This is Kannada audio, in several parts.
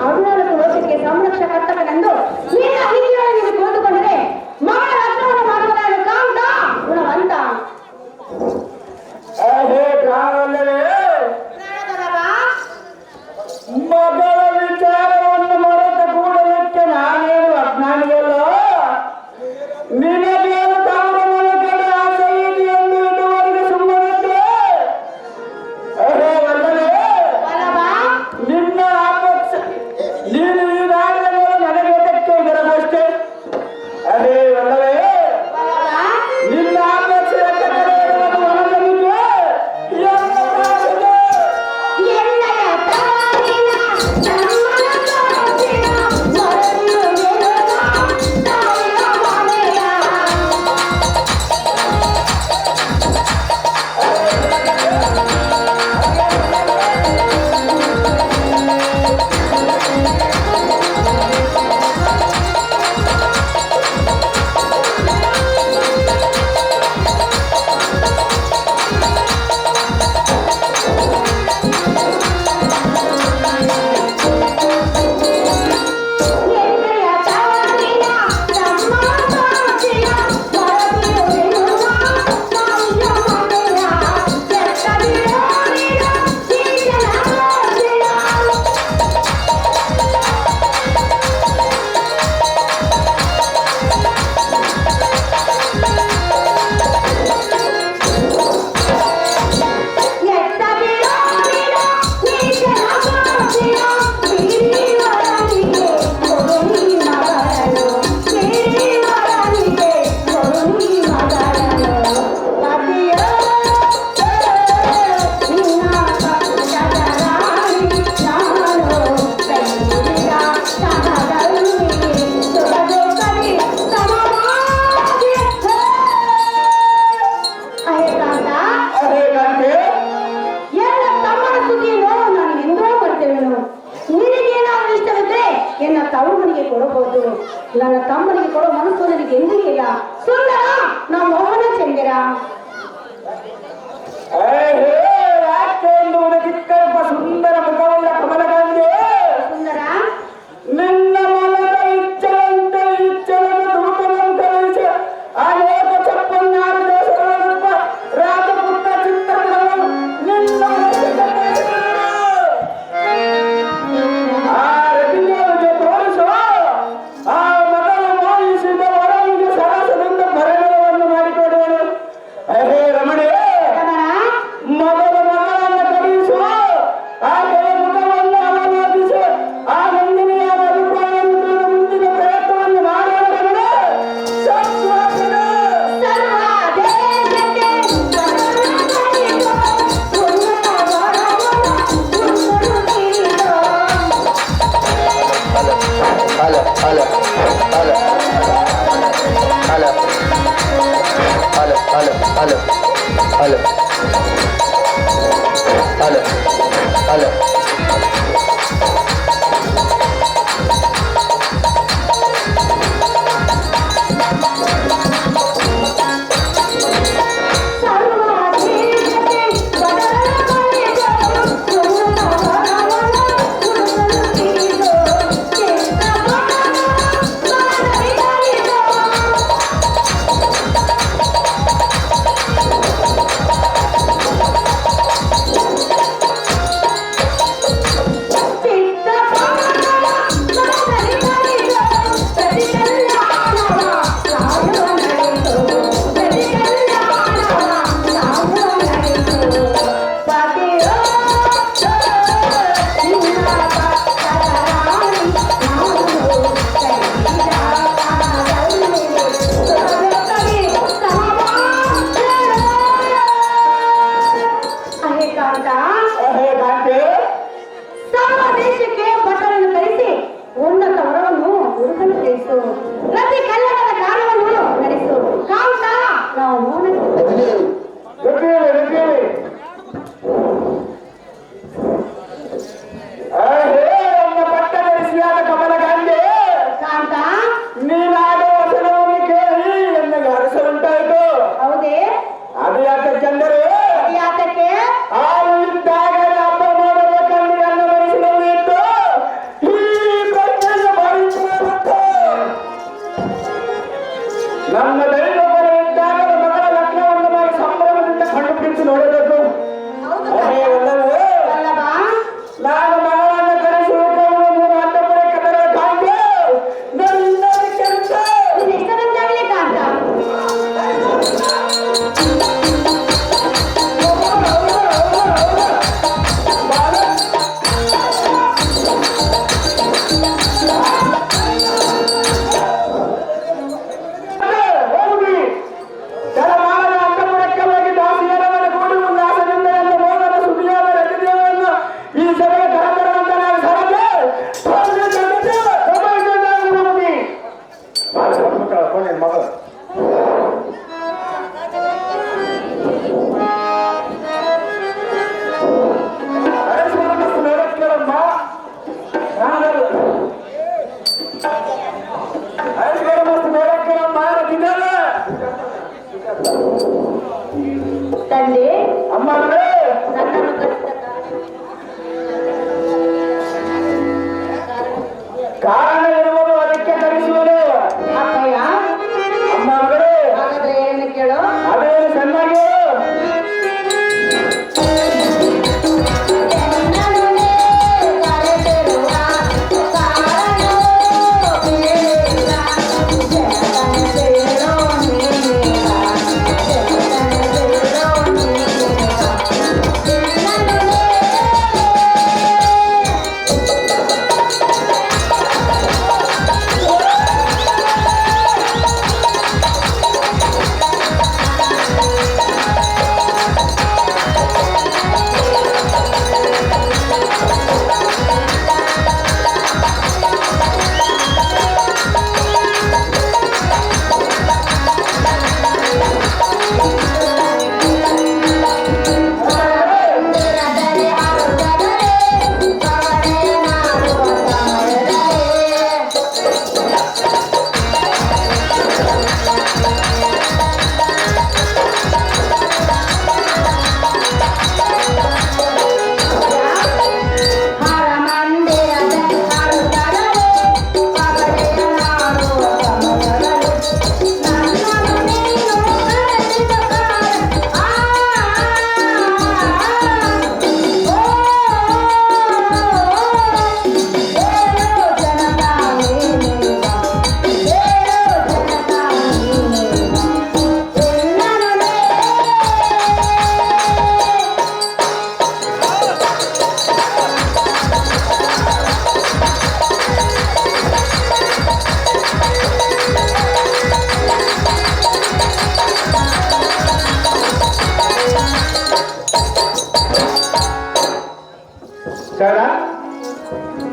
14 ವರ್ಷಕ್ಕೆ ಸಂರಕ್ಷಕ ಕರ್ತವ್ಯವೆಂದು ನಿನ್ನ ಹಿರಿಯರನ್ನು ಕೂತುಕೊಂಡರೆ ಮಗಳ ರತ್ನವನ್ನು ಮಾಡುವುದಾದ ಕಾಂತ ಗುಣವಂತ ಮಗಳ ವಿಚಾರವನ್ನು ಮರೆತ ಕೂಡಲಿಕ್ಕೆ ನಾನೇನು ಅಜ್ಞಾನಿಯಲ್ಲ. ನಿನಗೇನು ತವರ ಮನೆ ಕಡೆ ಆಸೆ ಇದೆ ಎಂದು ಇದುವರೆಗೆ ಸುಮ್ಮನಿದ್ದೆ. ಅಲ್ಲವೇ ನಿನ್ನ ಅಪಕ್ಷ ನೀನು ಈಗಾಗಲೇ ನನಗೆ ಎದಕ್ಕೆ ಇದರಗೋಷ್ಟೇ ಅಲ್ಲವೇ ನಿನ್ನ ಅಪಕ್ಷ ಎತ್ತ ಕಡೆ ಇರುವುದು ಒಣಗಲಿಗೆ ಕೊಡಬಹುದು. ನನ್ನ ತಮ್ಮನಿಗೆ ಕೊಡೋ ಮನಸ್ಸು ನನಗೆ ಎಂದೂ ಇಲ್ಲ. ಸುಂದರ ನಾವು ಮೋಹನ ಚಂದಿರ ಸುಂದರ ಮುಖವಲ್ಲ ಕಮಲಗಾಂಧಿ ಸುಂದರ ನಿನ್ನ ಮನದ ಇಚ್ಛೆಯಂತೆ ಇಚ್ಛೆಯನ್ನು ದೂತನಂತೆ ಅನೇಕ ಚಪ್ಪನ್ನಾರು ದೇಶಗಳ ರಾಜಪುತ್ರ ಚಿತ್ರಗಳನ್ನು ನಿನ್ನ ರಮಣೆ ಮೊದಲ ಮಗಳನ್ನು ಕರೆಯಿಸುವ ಆ ಮುಖವನ್ನು ತಂದೆ ಅಮ್ಮ ಮಗಳೇ ನನ್ನನ್ನು ಕರೆಸಿದ ಕಾರಣ ಇರುವುದು ಅದಕ್ಕೆ ಕರೆಸುವುದು. ಅಪ್ಪಯ್ಯ, ಅಮ್ಮ ಮಗಳೇ ಹಾಗಾದ್ರೆ ಏನು ಕೇಳು. ಅದೇನು ಚೆನ್ನಾಗಿ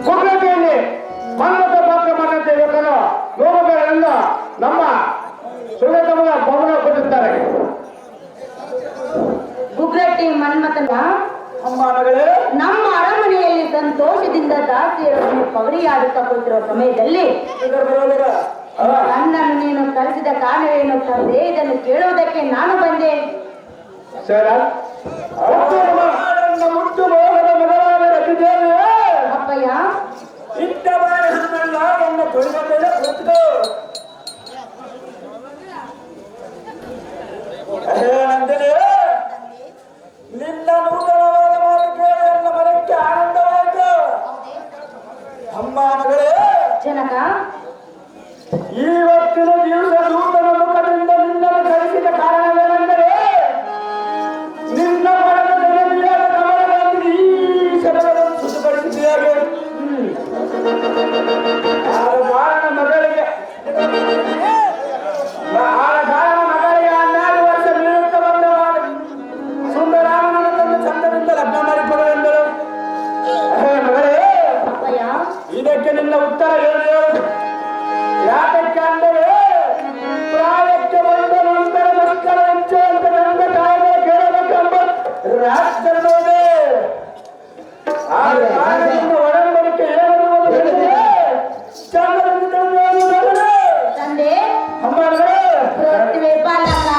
ಕುಟುಂಬದಲ್ಲಿ ಮನ್ನತ ಪಾತ್ರ ಮಾಡಂತೆ ಇವತ್ತನ್ನು ನೋಡಬೇಕೆಂದು ನಮ್ಮ ಸುಗತಮನ ಭವನ ಕೊಡುತ್ತಾರೆ. ಗುಗ್ರಟ್ಟಿ ಮನ್ಮಥನ ಅಮ್ಮ ಮಗಳೇ ನಮ್ಮ ಅರಮನೆಯಲ್ಲಿ ಸಂತೋಷದಿಂದ ದಾಸಿಯರನ್ನು ಪಗಡಿಯಾಡುತ್ತಾ ಕುಳಿತಿರುವ ಸಮಯದಲ್ಲಿ ನನ್ನನ್ನು ನೀನು ಕರೆಸಿದ ಕಾರಣವೇನು ತಂದೆ? ಇದನ್ನು ಕೇಳುವುದಕ್ಕೆ ನಾನು ಬಂದೆ. ಸರ ಮುಟ್ಟು ಮೋಹದ ಮಗನಾದ ರತಿದೇವಿ ಅಪ್ಪಯ್ಯ, ಇತ್ತ ಬಾರಿ ಹಣ್ಣಲ್ಲ ಎನ್ನ ತೊಡಿಬಂದರೆ ಕೂತ್ಕೋ. ನಂದಿನಿ, ನಿನ್ನ ನೂತನವಾದ ಮಾತು ಕೇಳಿ ನನ್ನ ಮನಕ್ಕೆ ಆನಂದವಾಯಿತು. ಅಮ್ಮ ಮಗಳೇ ಜನಕ, ಇವತ್ತಿನ ದಿವಸ ದೂತನ ಮುಖದಿಂದ ನಿನ್ನನ್ನು ಕರೆಸಿದ ಕಾರಣವೇನೆಂದರೆ ನಿನ್ನ ಮನದ ನೆಲೆಯಾದ ಕಮಲಗಾಂಧಿ ಈ ಶರಣವನ್ನು ಸುತ್ತುಪಡಿಸಿದೆಯಾಗೆ ಕಾರಣ ಮಗಳಿಗೆ ಹನ್ನೆರಡು ವರ್ಷ ನಿವೃತ್ತ ಬಂದವಾದ ಸುಂದರಾಮನನ್ನು ತಂದು ಚಂದದಿಂದ ಲಗ್ನ ಮಾಡಿಕೊಡುವೆಂದರು. ಮಗಳೇ, ಅಪ್ಪಯ್ಯ, ಇದಕ್ಕೆ ನಿನ್ನ ಉತ್ತರ ಏನು? ಯಾತಕ್ಕೆ ಅಂದರೆ ಪ್ರಾಯಕ್ಕೆ ಬಂದ ನಂತರ ಮಕ್ಕಳ ಹೆಚ್ಚು ಅಂತ ನನ್ನ ತಾಯಿಗೆ ಕೇಳಬೇಕೆಂಬ ರಾಜಕಾರಣವೇ. ಆದ್ರೆ ಕಾರಣದಿಂದ ಒಡಂಬಡಿಕೆ ಏನೆನ್ನುವುದು ತಿಳಿದಿದೆ. ಚಂದ್ರನಿಂದ ತಿಳಿದಿದೆ. ತಂದೆ ಅಮ್ಮ ಮಗಳೇ, ಪೃಥ್ವಿ ಬಾಲಕರ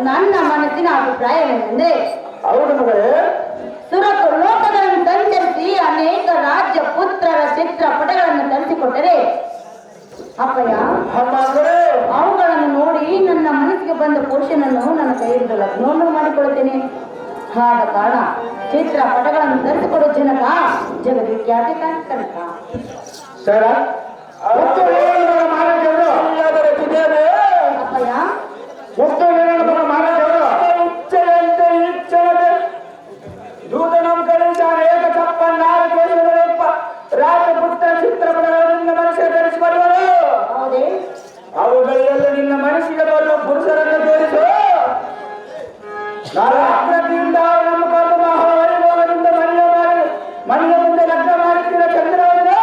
ನನ್ನ ಮನಸ್ಸಿನ ಅಭಿಪ್ರಾಯವೇನೆಂದ್ರೆ, ಹೌದು ಮಗಳೇ, ಸುರಕು ಲೋಕಗಳನ್ನು ಸಂಚರಿಸಿ ಅನೇಕ ರಾಜ್ಯ ಪುತ್ರ ಪುತ್ರರ ಚಿತ್ರ ಪಟಗಳನ್ನು ತರಿಸಿಕೊಟ್ಟರೆ ಅಪ್ಪಯ್ಯ ಅಮ್ಮಂದ್ರೆ ಅವುಗಳನ್ನು ನೋಡಿ ನನ್ನ ಮನಸ್ಸಿಗೆ ಬಂದ ಪುರುಷನನ್ನು ನನ್ನ ಕೈಯಿಂದ ಲಗ್ನವನ್ನು ಮಾಡಿಕೊಳ್ಳುತ್ತೇನೆ. ಆದ ಕಾರಣ ಚಿತ್ರ ಪಟಗಳನ್ನು ತರಿಸಿಕೊಡೋ ಜನಕ ಜಗದ್ವಿಖ್ಯಾತಿ ಕನಕ. ಸರ ಮುತ್ತು ವೀರಣ್ಣನ ಮಹಾರಾಜರು ಎಲ್ಲದರ ಜೊತೆಗೆ ಅಪ್ಪಯ್ಯ ಮುತ್ತು ವೀರಣ್ಣನ ಮಹಾರಾಜರು ಇಚ್ಛೆಯಂತೆ ಇಚ್ಛೆಯಂತೆ ದೂತನಂ ಕಳಿಸಾರೆ ಏಕ ಚಪ್ಪನ್ನಾರು ಕೇಶವರಪ್ಪ ರಾಜಪುತ್ರ ಚಿತ್ರಪಟಗಳಿಂದ ಮನುಷ್ಯ ಧರಿಸಿಕೊಳ್ಳುವರು. ಹೌದೇ? ಅವುಗಳೆಲ್ಲ ನಿನ್ನ ಮನಸ್ಸಿಗೆ ಬರುವ ಪುರುಷರನ್ನು ತೋರಿಸು. ಆಕೃತಿಯಿಂದ ನಮ್ಮ ಕೊಂಡು ಮಹಾವೈಭವದಿಂದ ಮನೆಯ ಮುಂದೆ ಲಗ್ನ ಮಾಡುತ್ತಿರುವ ಚಂದ್ರವನ್ನೇ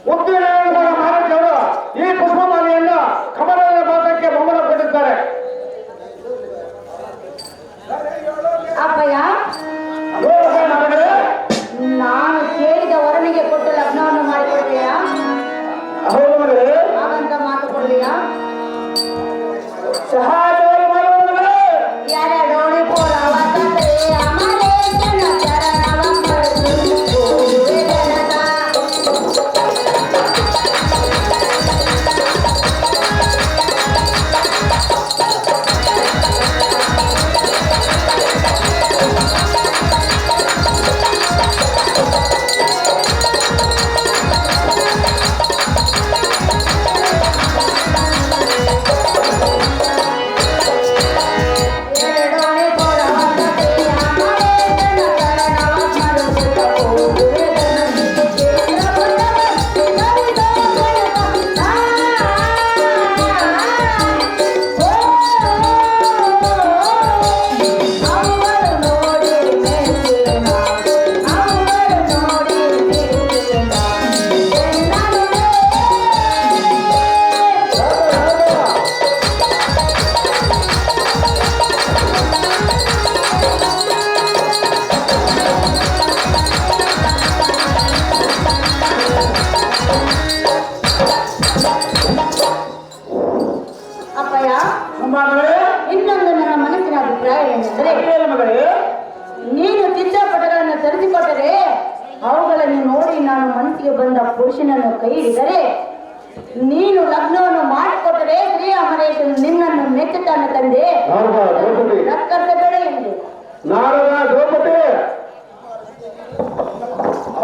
ಮುತ್ತು ವೀರಣ್ಣನ ಮಹಾರಾಜರು ಈ ಪುಷ್ಪಮಾಲೆಯನ್ನು ಕಮಲದ ಪಾತ್ರಕ್ಕೆ ಬೆಂಬಲ ಕೊಟ್ಟಿದ್ದಾರೆ. ಅಪ್ಪಯ್ಯ ಮಗಳೇ ನಾನು ಕೇಳಿದ ವರನಿಗೆ ಕೊಟ್ಟು ಲಗ್ನವನ್ನು ಮಾಡಿಕೊಡ್ತೀಯಾ? ಹೌದು ಮಗಳೇ ಹಾಗಂತ ಮಾತು ಕೊಡ್ಲಿಯಾ? ಸಹಾಯವಾಗಿ ಮಾಡುವವರೇ ಎರಡೋಣಿ ಪುರವತತೆ ಅಮರೇಶನ ಚರಣವ ಪಡೆದು ಹೋಗುವೆ ಜನಕ. ಎರಡೋಣಿ ಪುರವತತೆ ಅಮರೇಶನ ಚರಣವ ಪಡೆದು ಹೋಗುವೆ ಅಪ್ಪಯ್ಯ ಮಗಳೇ ಇನ್ನೊಂದು ನನ್ನ ಮನಸ್ಸಿನ ಅಭಿಪ್ರಾಯ ಏನೆಂದರೆ ಏನು ಮಗಳೇ ನೀನು ಚಿತ್ರಪಟಗಳನ್ನು ತರಿಸಿಕೊಟ್ಟರೆ ಅವುಗಳನ್ನು ನೋಡಿ ನಾನು ಮನಸ್ಸಿಗೆ ಬಂದ ಪುರುಷನನ್ನು ಕೈ ಹಿಡಿದರೆ ನೀನು ಲಗ್ನವನ್ನು ಮಾಡಿಕೊಟ್ಟರೆ ಶ್ರೀ ಅಮರೇಶನು ನಿನ್ನನ್ನು ಮೆಚ್ಚುತ್ತಾನೆ ತಂದೆ. ನಾರದ ದ್ರೌಪದಿ ರಕ್ಕಸಬೇಡ ಎಂದು ನಾರದ ದ್ರೌಪದಿ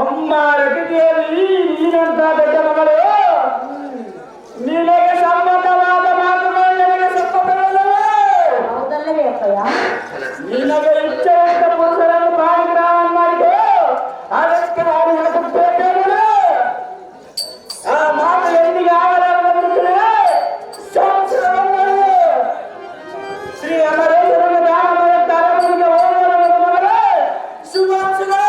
ಅಮ್ಮ ರತಿಯಲ್ಲಿ ನೀನಂತ ದೊಡ್ಡ ಮಗಳು ನಿನಗೆ ಸಮ್ಮತವಾದ ಮಾತುಗಳು ನನಗೆ ಸಮ್ಮತವಲ್ಲವೇ? ಹೌದಲ್ಲವೇ ಅಪ್ಪಯ್ಯ? ನಿನಗೆ ಇಚ್ಛೆಯುಂಟ ಪುರುಷರನ್ನು ಪಾಣಿಗ್ರಹಣ ಮಾಡಿತು ಅದಕ್ಕೆ ನಾನು ಹೇಳುತ್ತೇನೆ. ಆ ಮಾತು ಎಂದಿಗೆ ಆಗಲಾರದಂತೆ ಸಂಸಾರವನ್ನು ಶ್ರೀ ಅಮರೇಶ್ವರನ ದಾನಮಯ ಅರಮನೆಗೆ ಹೋಗುವ ಮಗಳೇ ಶುಭಾಶಯಗಳು.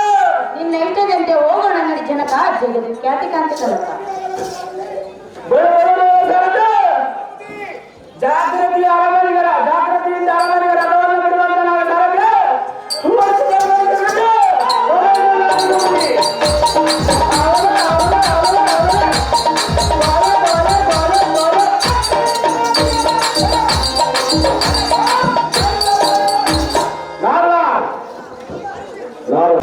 ನಿನ್ನ ಇಷ್ಟದಂತೆ ಹೋಗೋಣ ನಡಿ ಜನಕ ಜಗದ್ವಿಖ್ಯಾತಿ ಕಾಂತಿ ಕನಕ. ಜಾಗೃತಿ ಅರಮನೆಗರ ಜಾಗೃತಿಯಿಂದ ಅರಮನೆಗರ ರಥವನ್ನು ಬಿಡುವಂತ ನಾವು ಸಾರಕ್ಕೆ ನಾರದ ನಾರದ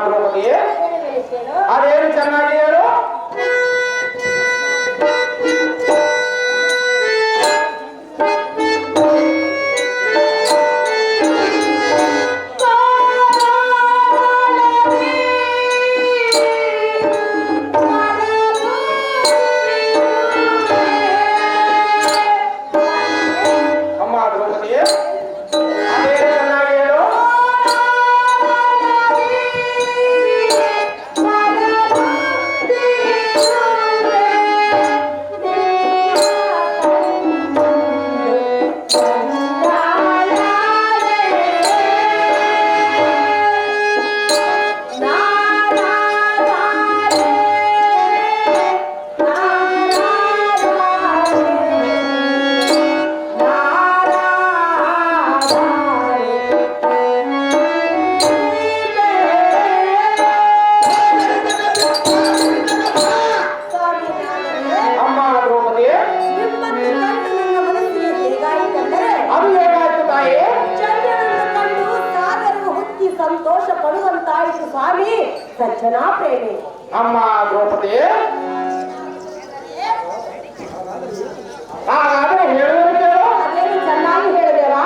ದ್ರೌಪದಿ ಅದೇನು ಚೆನ್ನಾಗಿ ಹೇಳು. ಅಮ್ಮ ದ್ರೌಪದಿ ಅದೇನು ಚೆನ್ನಾಗಿ ಹೇಳು. ಅಮ್ಮ ದ್ರೌಪದಿ ನಿಮ್ಮನ್ನು ಕಂಡು ನನ್ನ ಮನಸ್ಸಿಗೆ ಹೇಗಾಯಿತೆಂದರೆ ಅದು ಹೇಗಾಯ್ತು ತಾಯಿ? ಚಂದ್ರನನ್ನು ಕಂಡು ಸಾಗರವು ಹುಕ್ಕಿ ಸಂತೋಷ ಪಡುವಂತಾಯಿತು ಸ್ವಾಮಿ ಸಜ್ಜನಾ ಪ್ರೇಮಿ. ಅಮ್ಮ ದ್ರೌಪದಿ ಹಾಗಾದ್ರೆ ಹೇಳುವುದು ಕೇಳು. ಅದೇನು ಚೆನ್ನಾಗಿ ಹೇಳಿದೆವಾ?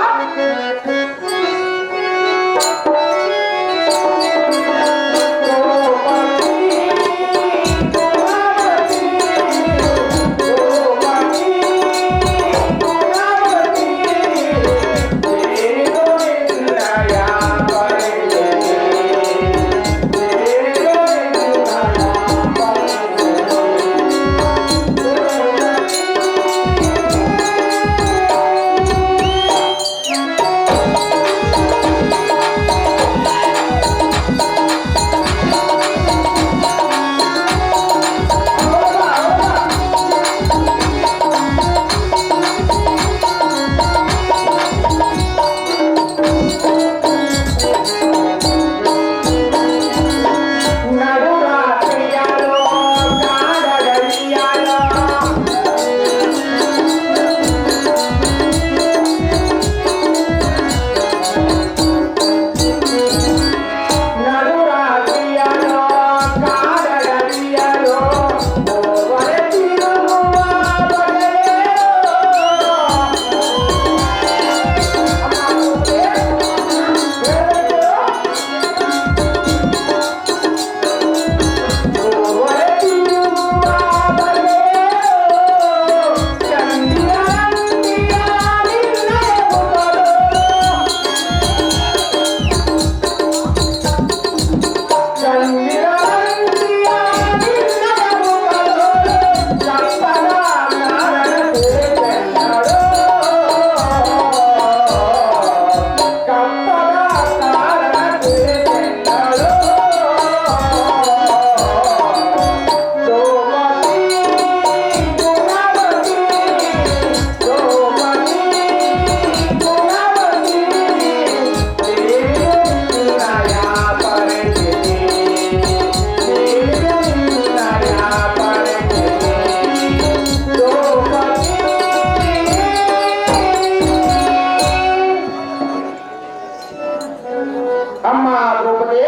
ಅಮ್ಮ ದ್ರೌಪದಿ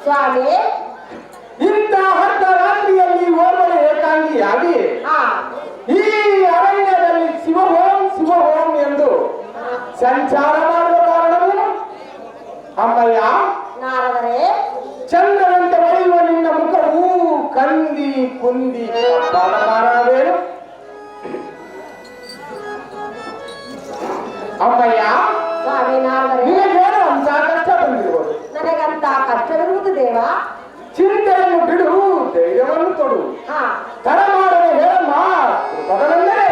ಸ್ವಾಮಿ ಇಂಥ ಅರ್ಧ ರಾತ್ರಿಯಲ್ಲಿ ಓರ್ವಳೆ ಏಕಾಂಗಿಯಾಗಿ ಹಾ ಈ ಅರಣ್ಯದಲ್ಲಿ ಶಿವಹೋಂ ಎಂದು ಸಂಚಾರ ಮಾಡುವ ಕಾರಣವೇನು? ಅಮ್ಮಯ್ಯ ನಾರದರೇ ಚಂದ್ರನಂತೆ ಹೊಳೆಯುವ ನಿನ್ನ ಮುಖವು ಕಂದಿ ಕುಂದಿ ಕಪ್ಪಾದ ಕಾರಣವೇನು? ಅಮ್ಮಯ್ಯ ಸ್ವಾಮಿ ನಾರದರೇ ನಿನಗೇನು ಅಂತ ಕಷ್ಟ ಬಂದಿರುವುದು? ನನಗಂತ ಕಷ್ಟವಿರುವುದು ದೇವ. ಚಿಂತೆಯನ್ನು ಬಿಡು, ಧೈರ್ಯವನ್ನು ತೊಡು. ಹಾ ತಡ ಮಾಡದೆ ಹೇಳಮ್ಮ ಪದವೆಂದರೆ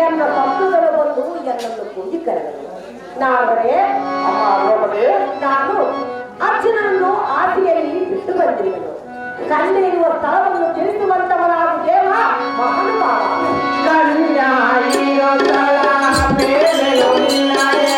ಎನ್ನ ಭಕ್ತಗಳು ಬಂದು ಎನ್ನನ್ನು ಕೂಗಿ ಕರೆದರು. ನಾವರೇ ಅಮ್ಮ ದ್ರೌಪದಿ, ನಾನು ಅರ್ಜುನನನ್ನು ಆದಿಯಲ್ಲಿ ಬಿಟ್ಟು ಬಂದಿರುವೆನು. ಕಂಡೆ ಇರುವ ಸ್ಥಳವನ್ನು ತಿಳಿಸುವಂತವನಾದ ದೇವ ಮಹಾನುಭಾವ. ಕನ್ಯಾ ಇರೋ ಸ್ಥಳ ಬೇರೆಯೂ ಇಲ್ಲವೇ?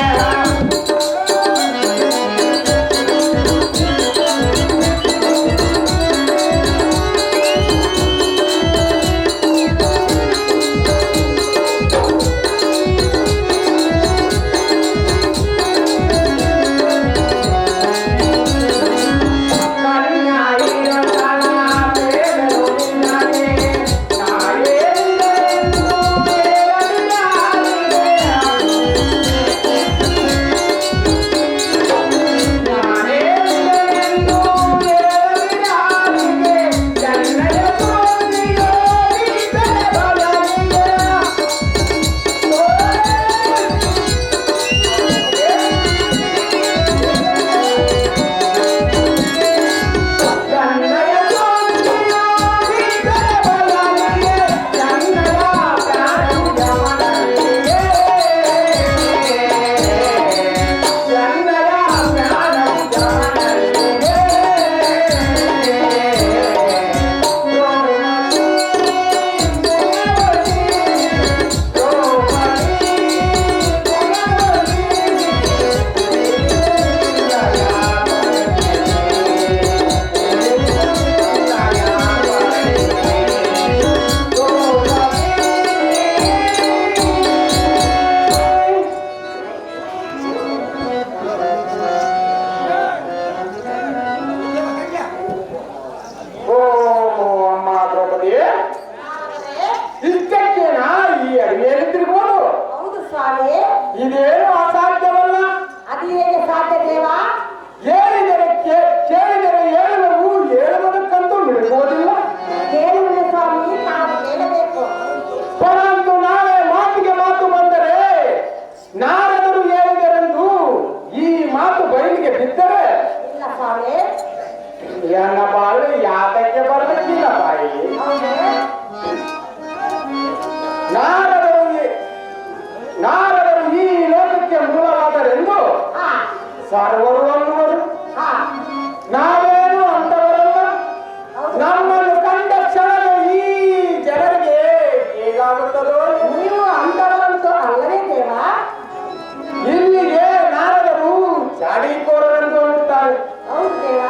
ಇಷ್ಟಕ್ಕೇನಾ ಈ ಅಡಿಗೆಯಲ್ಲಿ ತಿರುಗೋದು? ಹೌದು ಸ್ವಾಮಿ. ಇದೇನು ಅಸಾಧ್ಯವಲ್ಲ. ಅದು ಹೇಗೆ ಸಾಧ್ಯ ದೇವ? ಹೇಳಿದರೆ ಕೇಳಿದರೆ ಹೇಳುವವು, ಹೇಳುವುದಕ್ಕಂತೂ ಬಿಡುವುದಿಲ್ಲ. ಕೇಳುವುದು ಸ್ವಾಮಿ, ನಾವು ಕೇಳಬೇಕು. ಪರಂತು ನಾಳೆ ಮಾತಿಗೆ ಮಾತು ಬಂದರೆ, ನಾರದರು ಹೇಳಿದರೆಂದು ಈ ಮಾತು ಬಯಲಿಗೆ ಬಿದ್ದರೆ ಇಲ್ಲ ಸ್ವಾಮಿ. ಎನ್ನ ಬಾಳು ಯಾತಕ್ಕೆ ಬರಲಿಕ್ಕಿಲ್ಲ ತಾಯಿ. ಹೌದೇ? ನಾರದರು ಈ ಲೋಕಕ್ಕೆ ಮೂಲವಾದರೆಂದು ಹಾ ಸರ್ವರು ಅನ್ನುವರು. ಹಾ ನಾವೇನು ಅಂತವರಲ್ಲ. ಹೌದು. ನಮ್ಮನ್ನು ಕಂಡ ಕ್ಷಣವೇ ಈ ಜನರಿಗೆ ಹೇಗಾಗುತ್ತದೋ. ನೀವು ಅಂತವರಂತೂ ಅಲ್ಲವೇ ದೇವ? ಇಲ್ಲಿಗೆ ನಾರದರು ಚಾಡಿಕೋರರೆಂದು ಅನ್ನುತ್ತಾರೆ. ಹೌದು ದೇವ.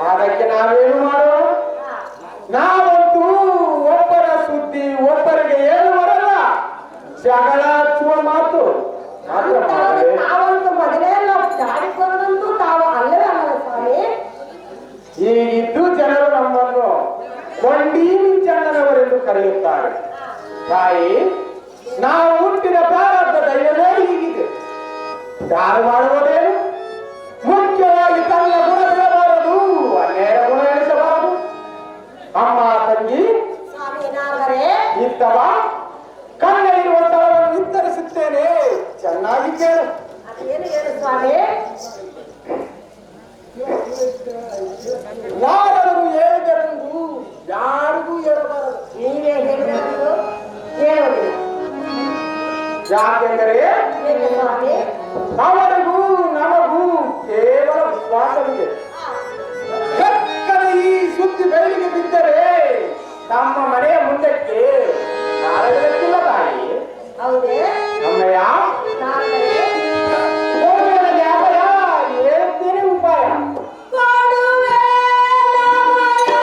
ಅದಕ್ಕೆ ನಾವೇನು ಮಾಡೋಣ? ಹಾ. ನಾವಂತೂ ಒಬ್ಬರ ಸುದ್ದಿ ಒಬ್ಬರಿಗೆ ಹೇಳುವರಲ್ಲ, ಜಗಳ ಹಚ್ಚುವ ಮಾತು ಮಾತ್ರ ಮಾಡದೆ. ತಾವಂತೂ ಮೊದಲೇ ನಾವು ಜಾಡಿಕೊಂಡಂತೂ ತಾವು ಅಲ್ಲವೇ ಅಲ್ಲವೇ ಸ್ವಾಮಿ? ಹೀಗಿದ್ದು ಜನರು ನಮ್ಮನ್ನು ಕೊಂಡೀಚಣ್ಣನವರೆಂದು ಕರೆಯುತ್ತಾರೆ. ತಾಯಿ, ನಾವು ಹುಟ್ಟಿದ ಪ್ರಾರಬ್ಧ ದೈವವೇ ಹೀಗಿದೆ. ಯಾರು ಮಾಡುವುದೇನು? ಮುಖ್ಯವಾಗಿ ತನ್ನ ಗುಣ ಬಿಡಬಾರದು, ಅನ್ಯಾಯ ಗುಣ ಎಣಿಸಬಾರದು. ಅಮ್ಮ ತಂಗಿ ಸ್ವಾಮಿ ನಾಗರೇ, ಇತ್ತವ ಕಣ್ಣ ಇರುವ ಸ್ಥಳವನ್ನು ವಿಸ್ತರಿಸುತ್ತೇನೆ, ಚೆನ್ನಾಗಿ ಕೇಳು. ಅದೇನು ಹೇಳು ಸ್ವಾಮಿ? ನಾರದರು ಹೇಳಿದರೆಂದು ಯಾರಿಗೂ ಹೇಳಬಾರದು. ನೀವೇ ಹೇಳಿದರು ಹೇಳುವುದಿಲ್ಲ. ಯಾಕೆಂದರೆ ಹೇಗೆ ಸ್ವಾಮಿ? ಅವರಿಗೂ ನಮಗೂ ಕೇವಲ ವಿಶ್ವಾಸವಿದೆ. ಕಕ್ಕನ ಈ ಸುದ್ದಿ ಬೆಳಗಿಗೆ ಬಿದ್ದರೆ ನಮ್ಮ ಮನೆಯ ಮುಂದಕ್ಕೆ ಕಾಲವಿಲ್ಲ ತಾಯಿ. ಹೌದೇ? ನಮ್ಮಯ್ಯ ನಾಗರೇ, ಹೇಳ್ತೇನೆ ಉಪಾಯ. ಕೊಡುವೆ ನಮಯ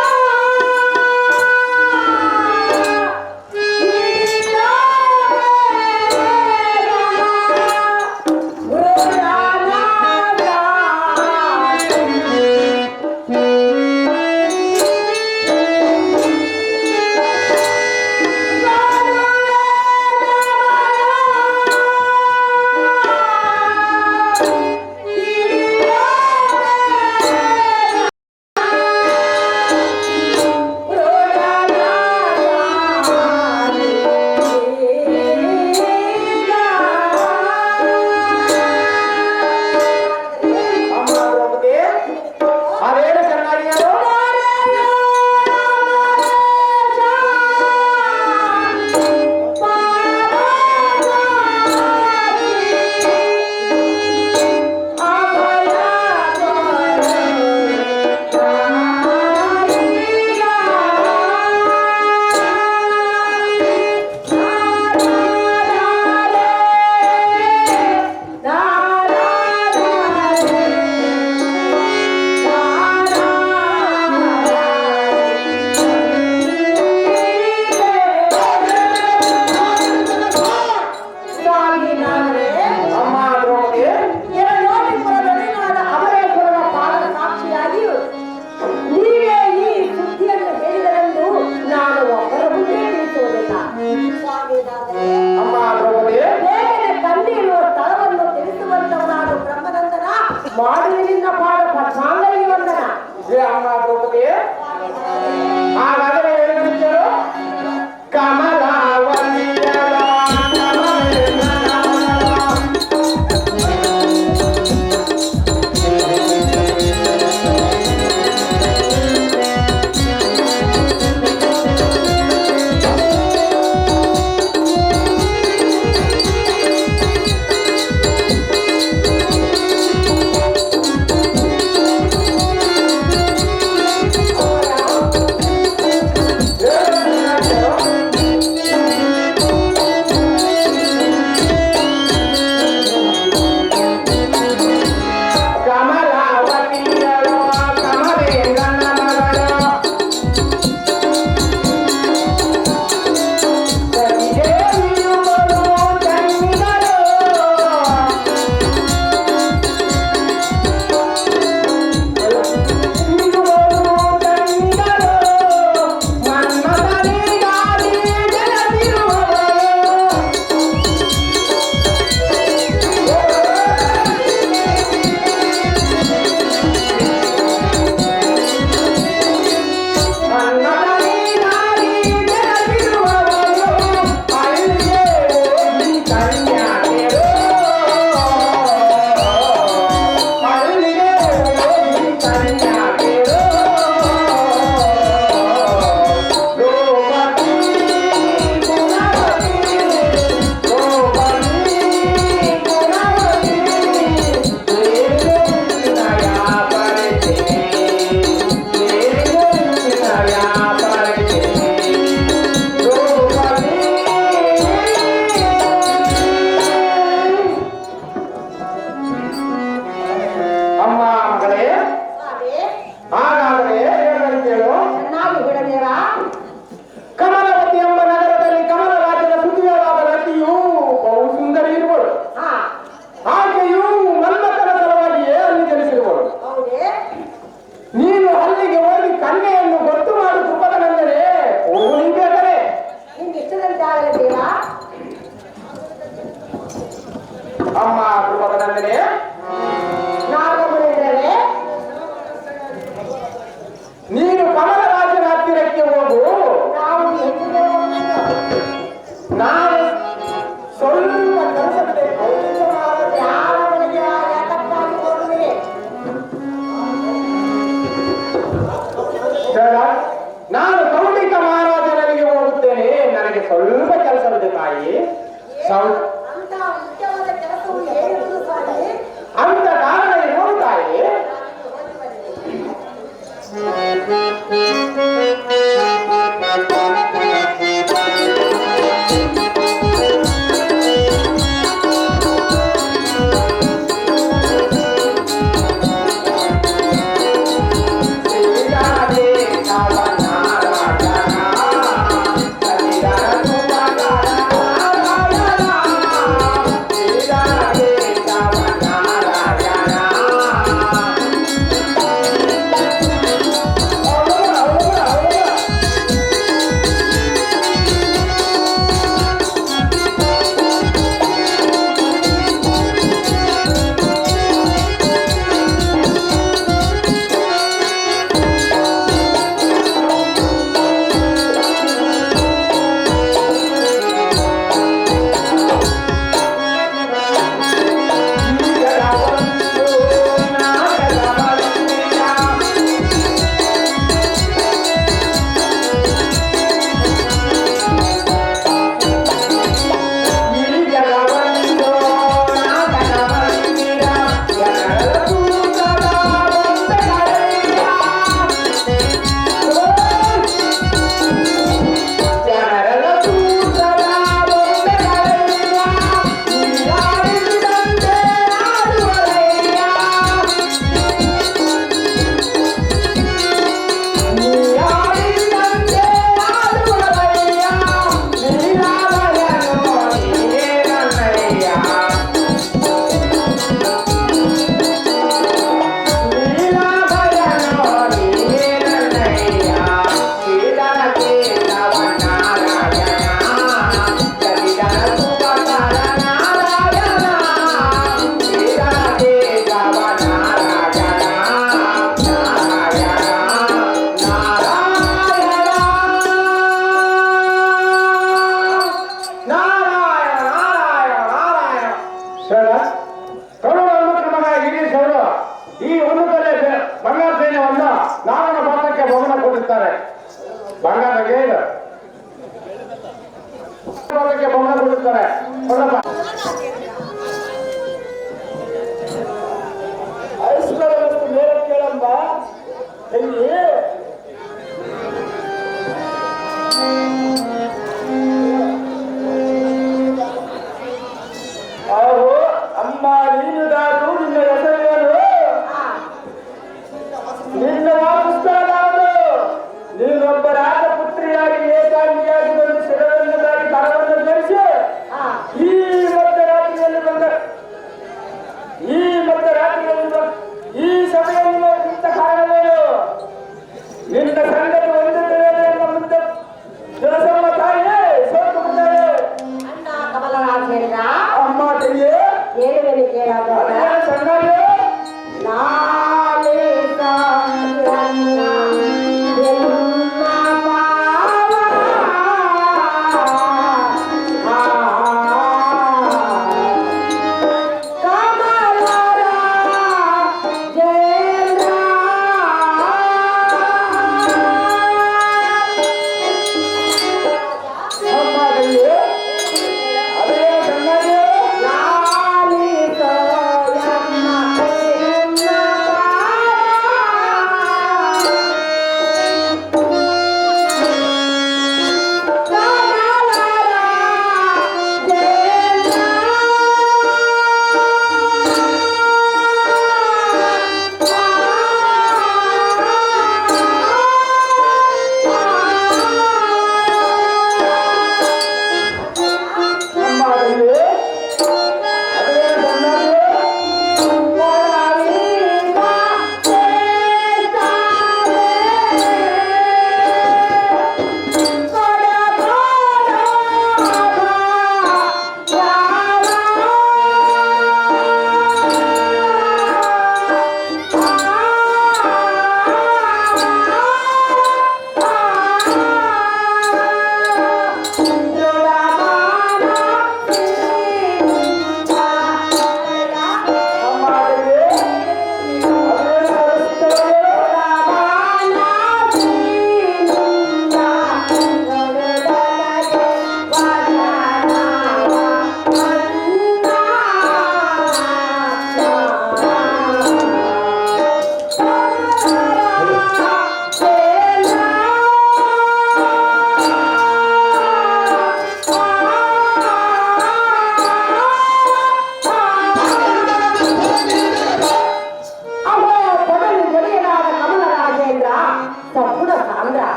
ಮಾಡುವಿನಿಂದ ಪಾದ ಪದ್ಮಾಂಗರಿಗೆ ವಂದನ. ಶ್ರೀ ಅಮ್ಮ ದ್ರೌಪದಿ ಹಾಗಾದರೆ ಹೇಳಿದರು ಕಮಲಾವತಿಯ ಅಮ್ಮ ಕೃಪಕನಂದನೆ ನಾಗಮುನಿದರೆ ನೀನು ಕಮಲರಾಜನ ಹತ್ತಿರಕ್ಕೆ ಹೋಗು. ನಾವು ಎಲ್ಲಿಗೆ ಹೋಗಬೇಕು? ನಾನು ಸ್ವಲ್ಪ ಕೆಲಸವಿದೆ. ಯಾವ ಮನೆಗೆ ಯಾಕಪ್ಪಾಗಿ ಹೋಗುವಿರಿ? ಬೇಡ, ನಾನು ಕೌಟಿಕ ಮಹಾರಾಜನಿಗೆ ಹೋಗುತ್ತೇನೆ. ನನಗೆ ಸ್ವಲ್ಪ ಕೆಲಸವಿದೆ ತಾಯಿ. ಅಂತ ಮುಖ್ಯವಾದ ಕೆಲಸವು ಏನಿರುವುದು ಸ್ವಾಮಿ? ಅಂತ ಕಾರಣ ಇರುವುದು ತಾಯಿ. ಶರಣ ಕರುಣ ಮಗ ಗಿರೀಶ್ ಅವರು ಈ ಉನ್ನತಲೆ ಬಂಗಾರ ಸೈನ್ಯವನ್ನು ನಾಗನ ಪಾತ್ರಕ್ಕೆ ಬಹುಮಾನ ಕೊಡುತ್ತಾರೆ. ಬಂಗಾರಗೆ ಪಾತ್ರಕ್ಕೆ ಬಹುಮಾನ ಕೊಡುತ್ತಾರೆ. ಐಶ್ವರ್ಯವಸ್ತು ಮೇಲೆ ಕೇಳಂಬ ಇಲ್ಲಿ ಅವರು ಅಮ್ಮ ನೀನುದಾರು ನಿನ್ನ ಹೆಸರೇನು ನಿನ್ನ ವಾಪಸ್ತಾನು ನೀನೊಬ್ಬ ರಾಜಪುತ್ರಿಯಾಗಿ ಏಕಾಂಗಿಯಾಗಿ ಒಂದು ಶಿರವನ್ನದಾಗಿ ಕರವನ್ನು ಧರಿಸಿ ಈ ಮಧ್ಯರಾತ್ರಿಯಲ್ಲಿ ಈ ಸಮಯವನ್ನು ಇಂಥ ಕಾರಣವೇನು ನಿನ್ನ ಸಂಗತಿ ಹೊಂದುತ್ತದೆ ಎಂಬ ಮುಂದೆ ಜನಸಮ್ಮ ತಾಯಿಯೇ ಸೋತು ಬಿಟ್ಟರೆ ಅಣ್ಣ ಕಮಲರಾಜೇಂದ್ರ ಅಮ್ಮ ತಂದೆ ಹೇಳುವೆನು ಕೇಳಾದ ಚೆನ್ನಾಗಿ ನಾಳೆ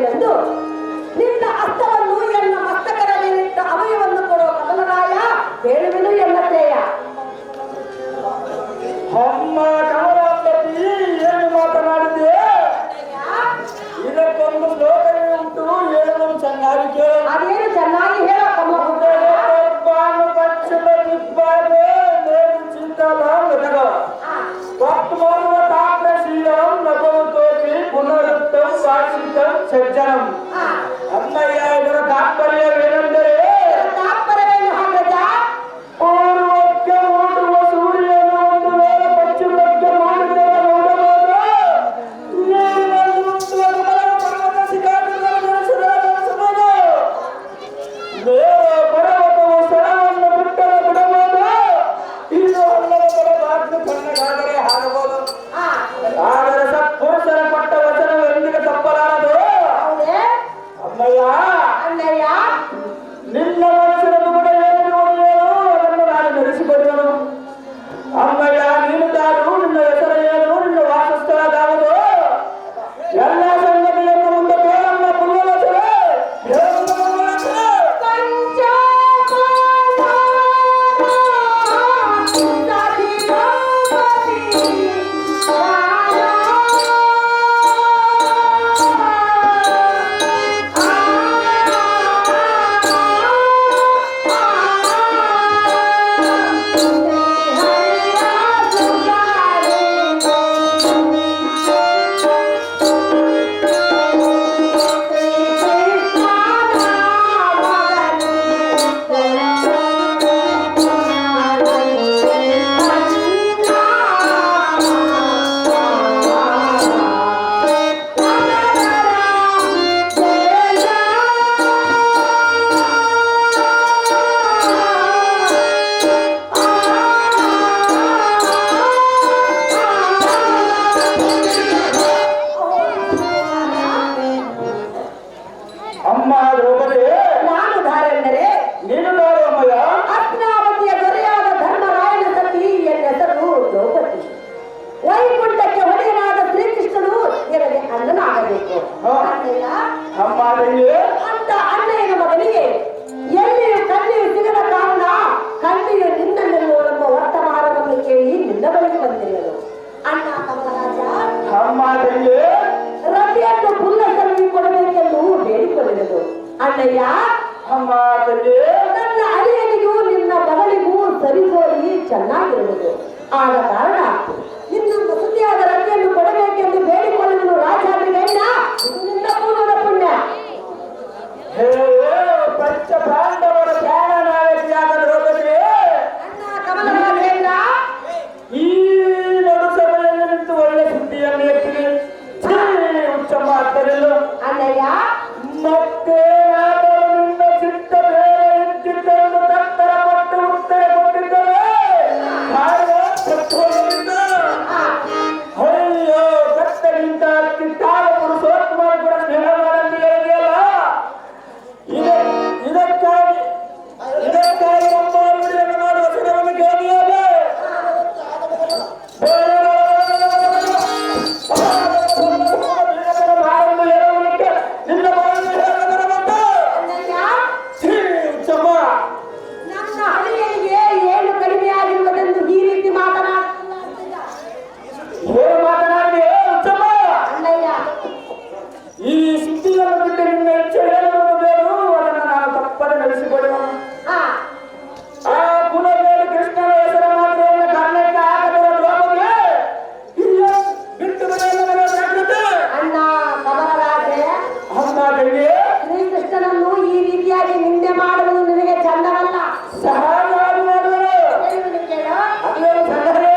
ಎಂದು ನಿನ್ನ ಹಸ್ತವನ್ನು ಎನ್ನ ಮಸ್ತಕದ ಮೇಲಿಟ್ಟ ಅಭಯವನ್ನು ಕೊಡುವ ಕಮಲರಾಯ ಹೇಳುವೆನು ಎನ್ನತೆಯ ಅಮ್ಮ ಕಮಲಾಂಬತಿ ಏನು ಮಾತನಾಡಿದೆ ಇದಕ್ಕೊಂದು ಶ್ಲೋಕವೇ ಉಂಟು ಹೇಳಲು ಚೆನ್ನಾಗಿ ಕೇಳು ಅದೇನು ಚೆನ್ನಾಗಿ ಹೇಳೋ ಕಮ್ಮ ಪಶ್ಚಿಮ ದಿಕ್ಪಾದೆ ನೇರು ಚಿಂತಲ ಮೃತಗ ವರ್ತಮಾನ ತಾಮ್ರಶೀಲಂ ನಭವತೋಪಿ ಪುನರುಕ್ತಂ ಸಾಕ್ಷಿತಂ ಸಜ್ಜನಂ ಅಮ್ಮಯ್ಯ ಇದರ ತಾತ್ಪರ್ಯವೇನೆಂದರೆ ತಾತ್ಪರ್ಯವೇನು ಹಾಗಜ ಪೂರ್ವಕ್ಕೆ ಓಡುವ ಸೂರ್ಯನು ಒಂದು ವೇಳೆ ಪಶ್ಚಿಮಕ್ಕೆ ಮಾಡಿದರೆ ನೋಡಬಹುದು ನೀರಿನಲ್ಲಿ ಉಂಟುವ ಕಮಲ ಪರ್ವತ ಶಿಖರಗಳನ್ನು ಸುಧಾರಿಸಬಹುದು ಬೇರೆ ಪರ್ವತವು ಸ್ಥಳವನ್ನು ಬಿಟ್ಟರೆ ಬಿಡಬಹುದು ಇದು ಅಲ್ಲದ ಬಾಗಿಲು ಕಣ್ಣಗಾದರೆ ಆಗಬಹುದು ಆದರೆ ಸತ್ಪುರುಷರ ಕೊಟ್ಟ ವಚನವು ಎಂದಿಗೆ ತಪ್ಪಲಾರದು ಹೌದೇ ಅಮ್ಮಯ್ಯ ಅಣ್ಣಯ್ಯ ನಿನ್ನ ಮನಸ್ಸಿನ ಕೂಡ ಏನು ಅದನ್ನು ನಾನು ನಡೆಸಿಕೊಡುವನು ಅಮ್ಮಯ್ಯ ನೀನು ತಾನು ನಿನ್ನ ಹೆಸರು ಏನು ನಿನ್ನ ವಾಸಸ್ಥಳ ಯಾವುದು ಎಲ್ಲ ಸಂಗತಿಯನ್ನು ಮುಂದೆ ಬೇರಮ್ಮ ಪುಣ್ಯಲೋಚನೆ ಪಂಚ ಹೌದೇ? ನಾನು ಧಾರೆ ಎಂದರೆ ನೀನು ದಾರು ಅಮ್ಮಯ್ಯ. ಹಸ್ತಿನಾವತಿಯ ದೊರೆಯಾದ ಧರ್ಮರಾಯನ ಸತಿ ಎನ್ನ ಹೆಸರು ದ್ರೌಪದಿ. ವೈಕುಂಠಕ್ಕೆ ಒಡೆಯನಾದ ಶ್ರೀಕೃಷ್ಣನು ನಿನಗೆ ಅಣ್ಣನಾಗಬೇಕು. ಅಣ್ಣಯ್ಯ, ಅಮ್ಮ ತಂಗಿ, ಅಂತ ಅಣ್ಣಯ್ಯನ ಮಗನಿಗೆ ಎಲ್ಲಿಯೂ ಕಣ್ಣಿಯು ಸಿಗದ ಕಾರಣ ಕಣ್ಣಿಯು ನಿನ್ನನ್ನು ಎಂಬ ವರ್ತಮಾನವನ್ನು ಕೇಳಿ ನಿನ್ನ ಬಳಿಗೆ ಬಂದಿರುವುದು. ಅಣ್ಣ ಕಮಲರಾಜ, ಅಮ್ಮ ತಂಗಿ, ರಥಿಯನ್ನು ಪುಲ್ಲಸರಿಗೆ ಕೊಡಬೇಕೆಂದು ಬೇಡಿಕೊಳ್ಳಿರುವುದು. ಅಣ್ಣಯ್ಯ, ಅಮ್ಮ ತಂಗಿ, ನನ್ನ ಅಳಿಯನಿಗೂ ನಿನ್ನ ಮಗಳಿಗೂ ಸರಿಸೋಡಿ ಚೆನ್ನಾಗಿರುವುದು. ಆದ ಕಾರಣ ನಿನ್ನ ವಸತಿಯಾದ ರಥಿಯನ್ನು ಕೊಡಬೇಕೆಂದು ಬೇಡಿಕೊಳ್ಳಲು ರಾಜಾದ್ರಿಗಣ್ಣ ನಿನ್ನ ಪೂರ್ವದ ಪುಣ್ಯ. ಹೇ ಪಂಚ ಪಾಂಡವರ ಪ್ರಾಣ ನಾಯಕಿಯಾದ ದ್ರೌಪದಿ, ಅಣ್ಣ ಕಮಲರಾಜೇಂದ್ರ, ಈ ನಡು ಸಭೆಯಲ್ಲಿ ನಿಂತು ಒಳ್ಳೆ ಸುದ್ದಿಯನ್ನು ಎತ್ತಿರಿ. ಉಚ್ಚಮ್ಮ ಆಗ್ತರಿಲ್ಲ. ಅಣ್ಣಯ್ಯ, ಮತ್ತೆ ನಿನ್ನ ಚಿತ್ತ ಬೇರೆ ಇದ್ದಿದ್ದೆಂದು ತತ್ತರ ಪಟ್ಟು ಉತ್ತರ ಕೊಟ್ಟಿದ್ದರೆ ಕಾರ್ಯ ಸತ್ವದಿಂದ ಅಯ್ಯೋ ಕತ್ತಗಿಂತ ಕಿತ್ತಾದ ಪುರುಷೋತ್ತಮ ಕೂಡ ಸ್ನೇಹ ಮಾಡಂತ ಹೇಳಿದೆಯಲ್ಲ. ಇದಕ್ಕಾಗಿ ಒಬ್ಬ ಮಾಡುವ ಸುರವನ್ನು ಕೇಳಿಯಲ್ಲ. ನಿನ್ನ ಅಣ್ಣಯ್ಯ, ಉಚ್ಚಮ್ಮ, ನನ್ನ ಅಳಿಯನಿಗೆ ಏನು ಕಡಿಮೆಯಾಗಿರುವುದೆಂದು ಈ ರೀತಿ ಮಾತನಾಡುತ್ತಿಲ್ಲ. ಏನು ಮಾತನಾಡಿ ಉಚ್ಚಮ್ಮ? ಅಣ್ಣಯ್ಯ, ಈ ಸುದ್ದಿಯನ್ನು ಬಿಟ್ಟು ನಿನ್ನ ಹೆಚ್ಚು ಹೇಳುವುದು ಬೇರು, ಅದನ್ನು ನಾನು ತಪ್ಪದೆ ನಡೆಸಿಕೊಡುವನು. ಹಾ, ಆ ಕುಲವೇಲು ಕೃಷ್ಣನ ಹೆಸರ ಮಾತ್ರವನ್ನು ಕಾರಣಕ್ಕೆ ಆಗದಿರೋ ದ್ರೌಪದಿ ಇಲ್ಲ ಬಿಟ್ಟು ಬರೆಯಲು ಜಾಗ್ರತೆ. ಅಣ್ಣ ಕಮಲರಾಜೆ, ಅಮ್ಮ ತಂಗಿ, ಶ್ರೀಕೃಷ್ಣನನ್ನು ಈ ರೀತಿಯಾಗಿ ನಿಂದೆ ಮಾಡುವುದು ನಿನಗೆ ಚಂದವಲ್ಲ. ಸಹಜವಾಗಿ ಮಾಡುವರು. ಹೇಳುವುದು ಕೇಳು. ಅದೇನು ಸಂಗತಿ? ಅಮರೇ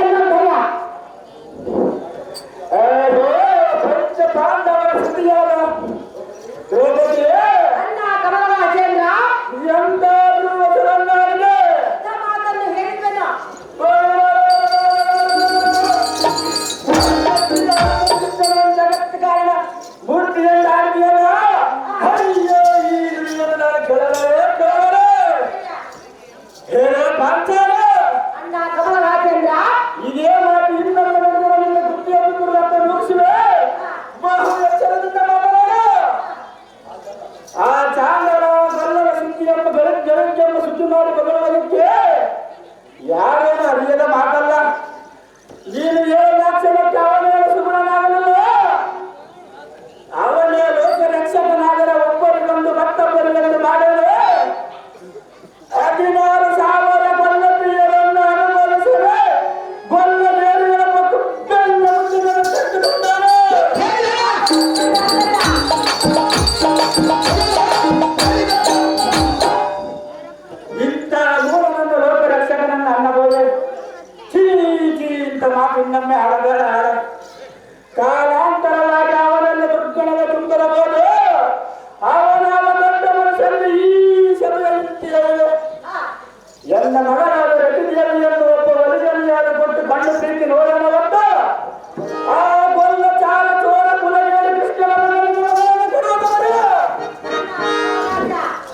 ಅನ್ನೋ ಭಯ. ಪಂಚ ಪಾಂಡವರ ಸ್ಥಿತಿಯಾದ ದ್ರೌಪದಿ ಅಣ್ಣ ಕಮಲರಾಜೇಂದ್ರ ಎಂದಾದ್ರೂ ವಚನನ್ನಾಡಿದೆ. ಮಾತನ್ನು ಹೇಳಿದ್ವನ ಜಗತ್ ಕಾರಣ ಮೂರ್ತಿಯನ್ನಾಡಿದೆಯಲ್ಲ, ಅಯ್ಯೋ ಈ ನುಡಿಯನ್ನು ನಾನು ಕೇಳಲೇ ಹೇಳೋ ಪಾಂಚಾಲ. ಅಣ್ಣ ಕಮಲರಾಜೇಂದ್ರ ಇದೇ ಮಾತು ಇನ್ನೊಂದು ನಡೆದವರಿಂದ ಕೃತಿಯನ್ನು ಕುರಿತ ಮುಗಿಸಿವೆ. ಬಹು ಎಚ್ಚರದಿಂದ ಮಾತನಾಡು. ಆ ಚಾಂದನ ಕಲ್ಲರ ಸುದ್ದಿ ಎಂಬ ಬೆಳಗ್ಗೆಂಬ ಸುದ್ದಿ ಮಾಡಿ ಬದಲಾಗಕ್ಕೆ ಯಾರೇನು ಅರಿಯದ ಮಾತಲ್ಲ. ನೀನು 7 ಲಕ್ಷಕ್ಕೆ ಅವನೇ ಸುಗುಣನಾಗಲಿಲ್ಲ. ಅವನೇ ಲೋಕ ರಕ್ಷಕನಾದರೆ ಒಬ್ಬರಿಗೊಂದು ಮತ್ತೊಬ್ಬರಿಗೊಂದು ಮಾಡಲು 16,000 ಕೊಲ್ಲ ಪ್ರಿಯರನ್ನು ಅನುಭವಿಸದೆ ಕೊಲ್ಲ ಬೇರುಗಳ ಕುಪ್ಪೆಲ್ಲ ಮುಂದಿನ ತೆಗೆದುಕೊಂಡಾನೆ. ಇಂಥ ಮೂರನನ್ನು ಲೋಕ ರಕ್ಷಕನನ್ನು ಅನ್ನಬಹುದೇ? ಚೀಚಿ ಇಂಥ ಮಾತು ಇನ್ನೊಮ್ಮೆ ಆಡಬೇಡ ಆಡ. ಕಾಲಾಂತರವಾಗಿ ಅವನನ್ನು ದುರ್ಗಣದ ತುಂಬಿರಬಹುದು. ಅವನ ದೊಡ್ಡ ಮನಸ್ಸಲ್ಲಿ ಈ ಸಭೆಯಲ್ಲಿ ಎನ್ನ ಮಗನಾದ ರತಿದೇವಿಯನ್ನು ಒಬ್ಬ ಒಲಿಗಲ್ಲಿಯಾದ ಕೊಟ್ಟು ಕಣ್ಣು ಪ್ರೀತಿ ನೋಡೋಣ ಹೊತ್ತು ಆ ಕೊಲ್ಲ ಚಾಲ ಚೋರ ಕುಲಗೇರಿ ಕೃಷ್ಣನ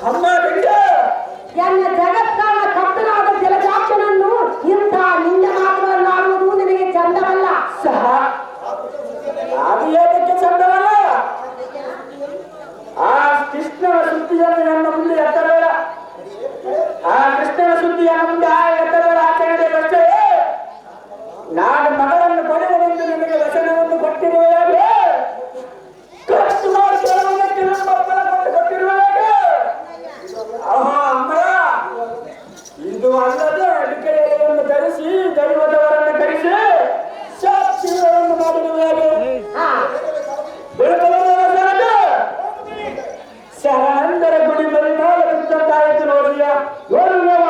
ಅಮ್ಮ ಬೆಂಗೆ ಎನ್ನ ಜಗತ್ತಾನ ಕರ್ತನಾದ ಜಲಜಾಕ್ಷನನ್ನು ಇಂಥ ನಿಂದ ಮಾತುಗಳನ್ನಾಡುವುದು ನಿನಗೆ ಚಂದವಲ್ಲ. ಸಹ ಅದು ಏನಕ್ಕೆ ಚಂದವಲ್ಲ. ಆ ಕೃಷ್ಣನ ಸುದ್ದಿಯನ್ನು ನನ್ನ ಮುಂದೆ ಎತ್ತಬೇಡ. ಆ ಕೃಷ್ಣನ ಸುದ್ದಿಯನ್ನು ಮುಂದೆ ಎತ್ತಬೇಡ. ಆಚರಣೆಗಷ್ಟೇ ನಾನು ಮಗಳನ್ನು ಪಡೆಯುವುದೆಂದು ನಿನಗೆ ವಚನವನ್ನು ಕೊಟ್ಟಿರುವಾಗ ಖರ್ಚು ಮಾಡಿ ಕೆಲವೊಂದಕ್ಕೆ ನಮ್ಮ ಅಪ್ಪನ ಕೊಟ್ಟು ಕೊಟ್ಟಿರುವಾಗ ಅಮ್ಮ ಇದು ಅಲ್ಲದೆ ಅಡಿಕೆ ಎಲೆಯನ್ನು ಧರಿಸಿ ದೈವದವರನ್ನು ಕರೆಸಿ ಸಾಕ್ಷಿಗಳನ್ನು ಮಾಡಿರುವಾಗ ಶರಣಂದರ ಗುಡಿ ಮರಿನಾಳ ಬಿಟ್ಟಂತಾಯಿತು ನೋಡಿಯ ನೋಡುವ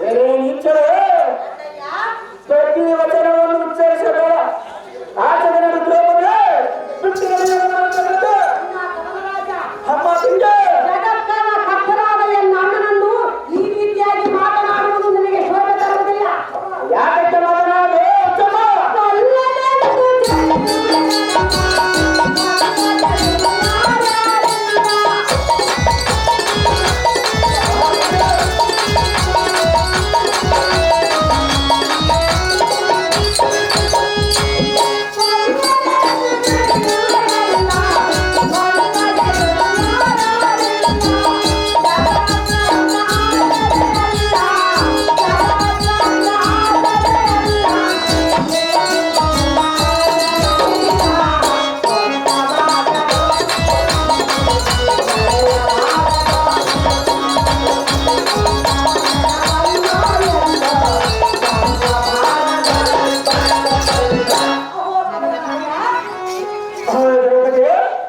ಎಲೆ ನಿಚ್ಚಳೆ ಪ್ರತಿ ವಚನವನ್ನು ಉಚ್ಚರಿಸಬೇಡ. ಆಚರಣೆ ದ್ರೌಪದಿ ಬಿಟ್ಟು ಅಮ್ಮ ತಿಂಗೆ ಜಗತ್ತಾನ ಕರ್ತನಾದ ಎನ್ನ ಅಣ್ಣನನ್ನು ಈ ರೀತಿಯಾಗಿ ಮಾತನಾಡುವುದು ನಿನಗೆ ಶೋಭೆ ತರುವುದಿಲ್ಲ. ಯಾಕೆ ಮಾತನಾಡು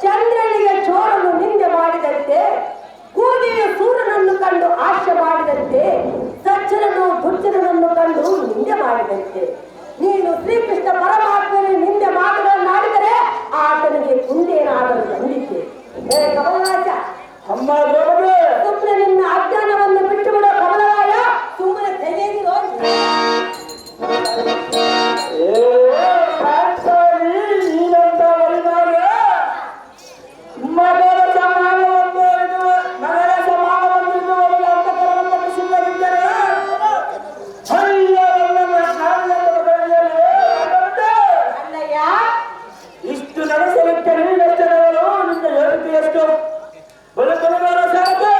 ಚಂದ್ರನಿಗೆ ಚೋರನು ನಿಂದೆ ಮಾಡಿದಂತೆ, ಕೂಗಿಯ ಸೂರ್ಯನನ್ನು ಕಂಡು ಆಶೆ ಮಾಡಿದಂತೆ, ಸಜ್ಜನನು ದುರ್ಜನನನ್ನು ಕಂಡು ನಿಂದೆ ಮಾಡಿದಂತೆ, ನೀನು ಶ್ರೀಕೃಷ್ಣ ಪರಮಾತ್ಮನ ನಿಂದೆ ಮಾತುಗಳನ್ನಾಡಿದರೆ ಆತನಿಗೆ ಮುಂದೇನಾದರೂ ನಂಬಿಕೆ. ಹೇ ಕಮಲರಾಜ, ಅಮ್ಮ ದ್ರೌಪದಿ ಸುಮ್ಮನೆ ನಿನ್ನ ಅಜ್ಞಾನವನ್ನು ಬಿಟ್ಟು ಬಿಡೋ ಕಮಲರಾಯ, ಸುಮ್ಮನೆ ತೆಗೆದಿರೋ ನೀನಂತ ವೈನಾರ್ಯ ಮಗಳ ಸಮಾನವನ್ನು ಅಂತಕರವನ್ನು ಸಿದ್ಧರಿದ್ದರೆ ಅಣ್ಣಯ್ಯ, ಇಷ್ಟು ನಡೆಸಲಿಕ್ಕೆ ನೀನೆಷ್ಟರವರು ನಿನ್ನ ಯೋಗ್ಯತೆ ಎಷ್ಟು? ಬದುಕುವ ಸಾಕು.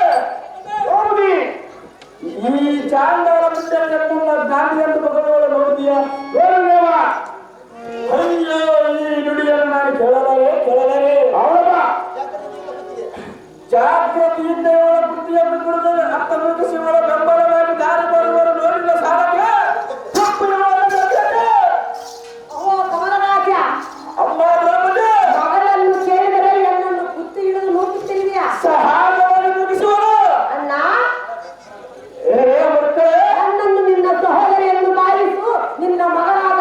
ಈ ಚಾಂಡಾಲ ಮುಂದೆ ಗಾಂಧಿ ಅಂತ ಮಗಳು ನೋಡಿದೀಯ? ಅಯ್ಯೋ ಈ ನುಡಿಯನ್ನು ನಾನು ಕೇಳಲಾರೆ ಅವಳ ಜಾಗೃತಿಯಿಂದ ಇವಳ ಬುದ್ಧಿಯನ್ನು ಕುರಿತು ಅತ್ತ ಮುಗಿಸಿವಳ ಬೆಂಬಲವಾಗಿ ದಾರಿ ಬರುವರು ನೋಡಿದ ಸಾಲಕ್ಕೆ ತಪ್ಪು ಓ ಕಮಲರಾಜ, ಅಮ್ಮ ದ್ರೌಪದಿ ಮಗಳನ್ನು ಕೇಳಿದರೆ ನನ್ನನ್ನು ಕುತ್ತಿ ಹಿಡಿದು ನೋಡುತ್ತಿರುವೆಯಾ? ಸಹಾಯವನ್ನು ಮುಗಿಸುವರು. ಅಣ್ಣ, ಮಕ್ಕಳೇ ನನ್ನನ್ನು ನಿನ್ನ ಸಹೋದರಿಯನ್ನು ಭಾವಿಸು. ನಿನ್ನ ಮಗಳಾದ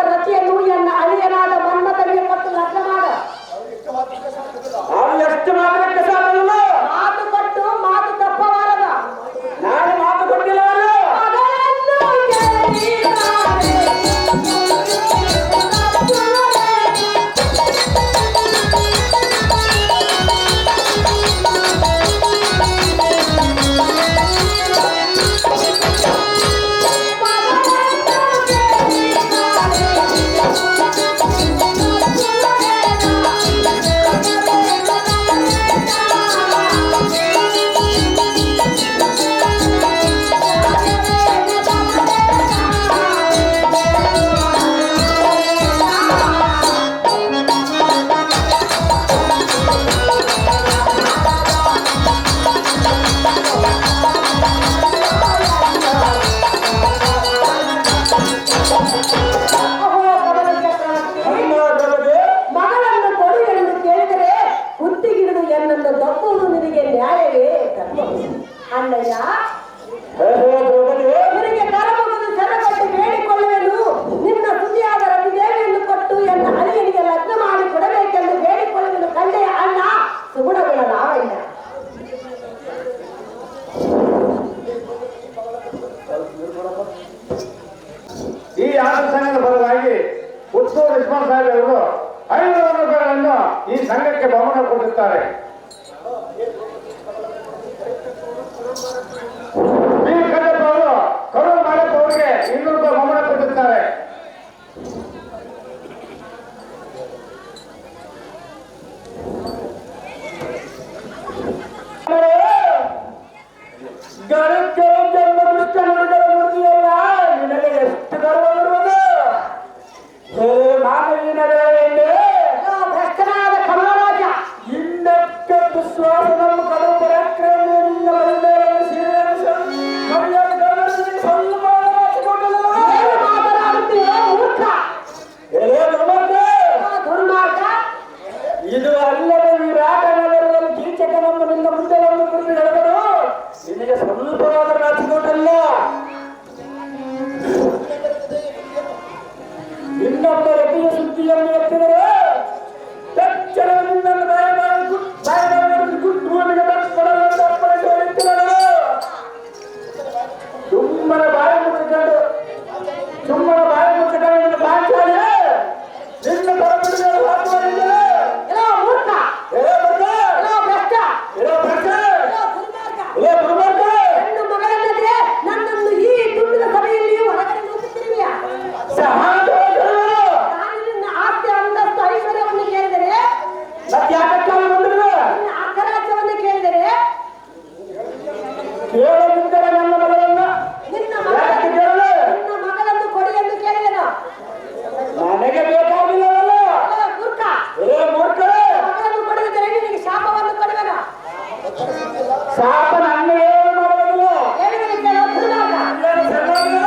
ಇಸ್ಮಾಲ್ ಸಾಹೇಬರು 500 ರೂಪಾಯಿಗಳನ್ನು ಈ ಸಂಘಕ್ಕೆ ಬಹುಮಾನ ಕೊಡುತ್ತಾರೆ. ಬೀರ್ ಕಣ್ಣಪ್ಪ ಅವರು ಕರೂರು ಮಾಳಪ್ಪ ಅವರಿಗೆ 200 ರೂಪಾಯಿ ಬಹುಮಾನ ಕೊಡುತ್ತಾರೆ. ಗಣಕ್ಕೆ ಜನ್ಮದೃಷ್ಟ ನುಡಿಗಳ ಮುಡಿಯಲ್ಲ ನಿನಗೆ ಎಷ್ಟು ಗರ್ವ ಇರುವುದು. ಭ್ರಷ್ಟನಾದ ಕಮಲರಾಜ ಇನ್ನಕ್ಕೆ ವಿಶ್ವಾಸ ನಮ್ಮ ಕಡು ಪರಾಕ್ರಮದಿಂದ ಇದು ಅಲ್ಲದ ವಿರಾಟ ನಗರದಲ್ಲಿ ಕೀಚಕ ನಮ್ಮನಿಂದ ಮುಂದೆ ನಮ್ಮ ಕುರಿತು ಹೇಳಿದರು. ನಿನಗೆ ಸ್ವಲ್ಪವಾದ ನಾಚಿಕೊಂಡಲ್ಲ. ಇನ್ನೊಬ್ಬ ರತಿಯ ಸುದ್ದಿಯನ್ನು ಎತ್ತಿದರೆ ತಕ್ಷಣ ನಿನ್ನನ್ನು ಸುಮ್ಮನೆ ಬಾಯಿ ಮುಚ್ಚಿಕೊಂಡು ಪಾಂಚಾಲಿ ನಿನ್ನ ಪರಪಡಿಗಳು ಹಾಕುವುದಿಲ್ಲ. ಮೂರ್ಖ ಹೆಣ್ಣು ಮಗಳಲ್ಲದೆ ನನ್ನನ್ನು ಈ ತುಂಬಿದ ಸಭೆಯಲ್ಲಿ ಹೊರಗಡೆ ನೋಡುತ್ತಿರುವೆಯಾ? ನಾನು ನಿನ್ನ ಆಸ್ತಿ ಅಂತಸ್ತು ಐಶ್ವರ್ಯವನ್ನು ಕೇಳಿದರೆ, ನಿನ್ನ ಅರ್ಧರಾಜ್ಯವನ್ನು ಕೇಳಿದರೆ, ನನ್ನ ಮಗಳನ್ನ ನಿನ್ನ ಮಗಳನ್ನು ಕೊಡಿ ಎಂದು ಕೇಳಿದೆನು. ನನಗೆ ಬೇಕಾಗಿಲ್ಲವಲ್ಲ. ಮೂರ್ಖ ಮೂರ್ಖ ಮಗಳನ್ನು ಕೊಡದಿದ್ದರೆ ನಿನಗೆ ಶಾಪವನ್ನು ಕೊಡುವೆನು. ಶಾಪ ನನ್ನ ಏನು ಮಾಡುವುದಿಲ್ಲ. ಹೇಳಿದರೆ ಕೇಳೋ ದುರ್ಮಾರ್ಗ. ಏನು ಸರಿಯಾಗಿಲ್ಲ.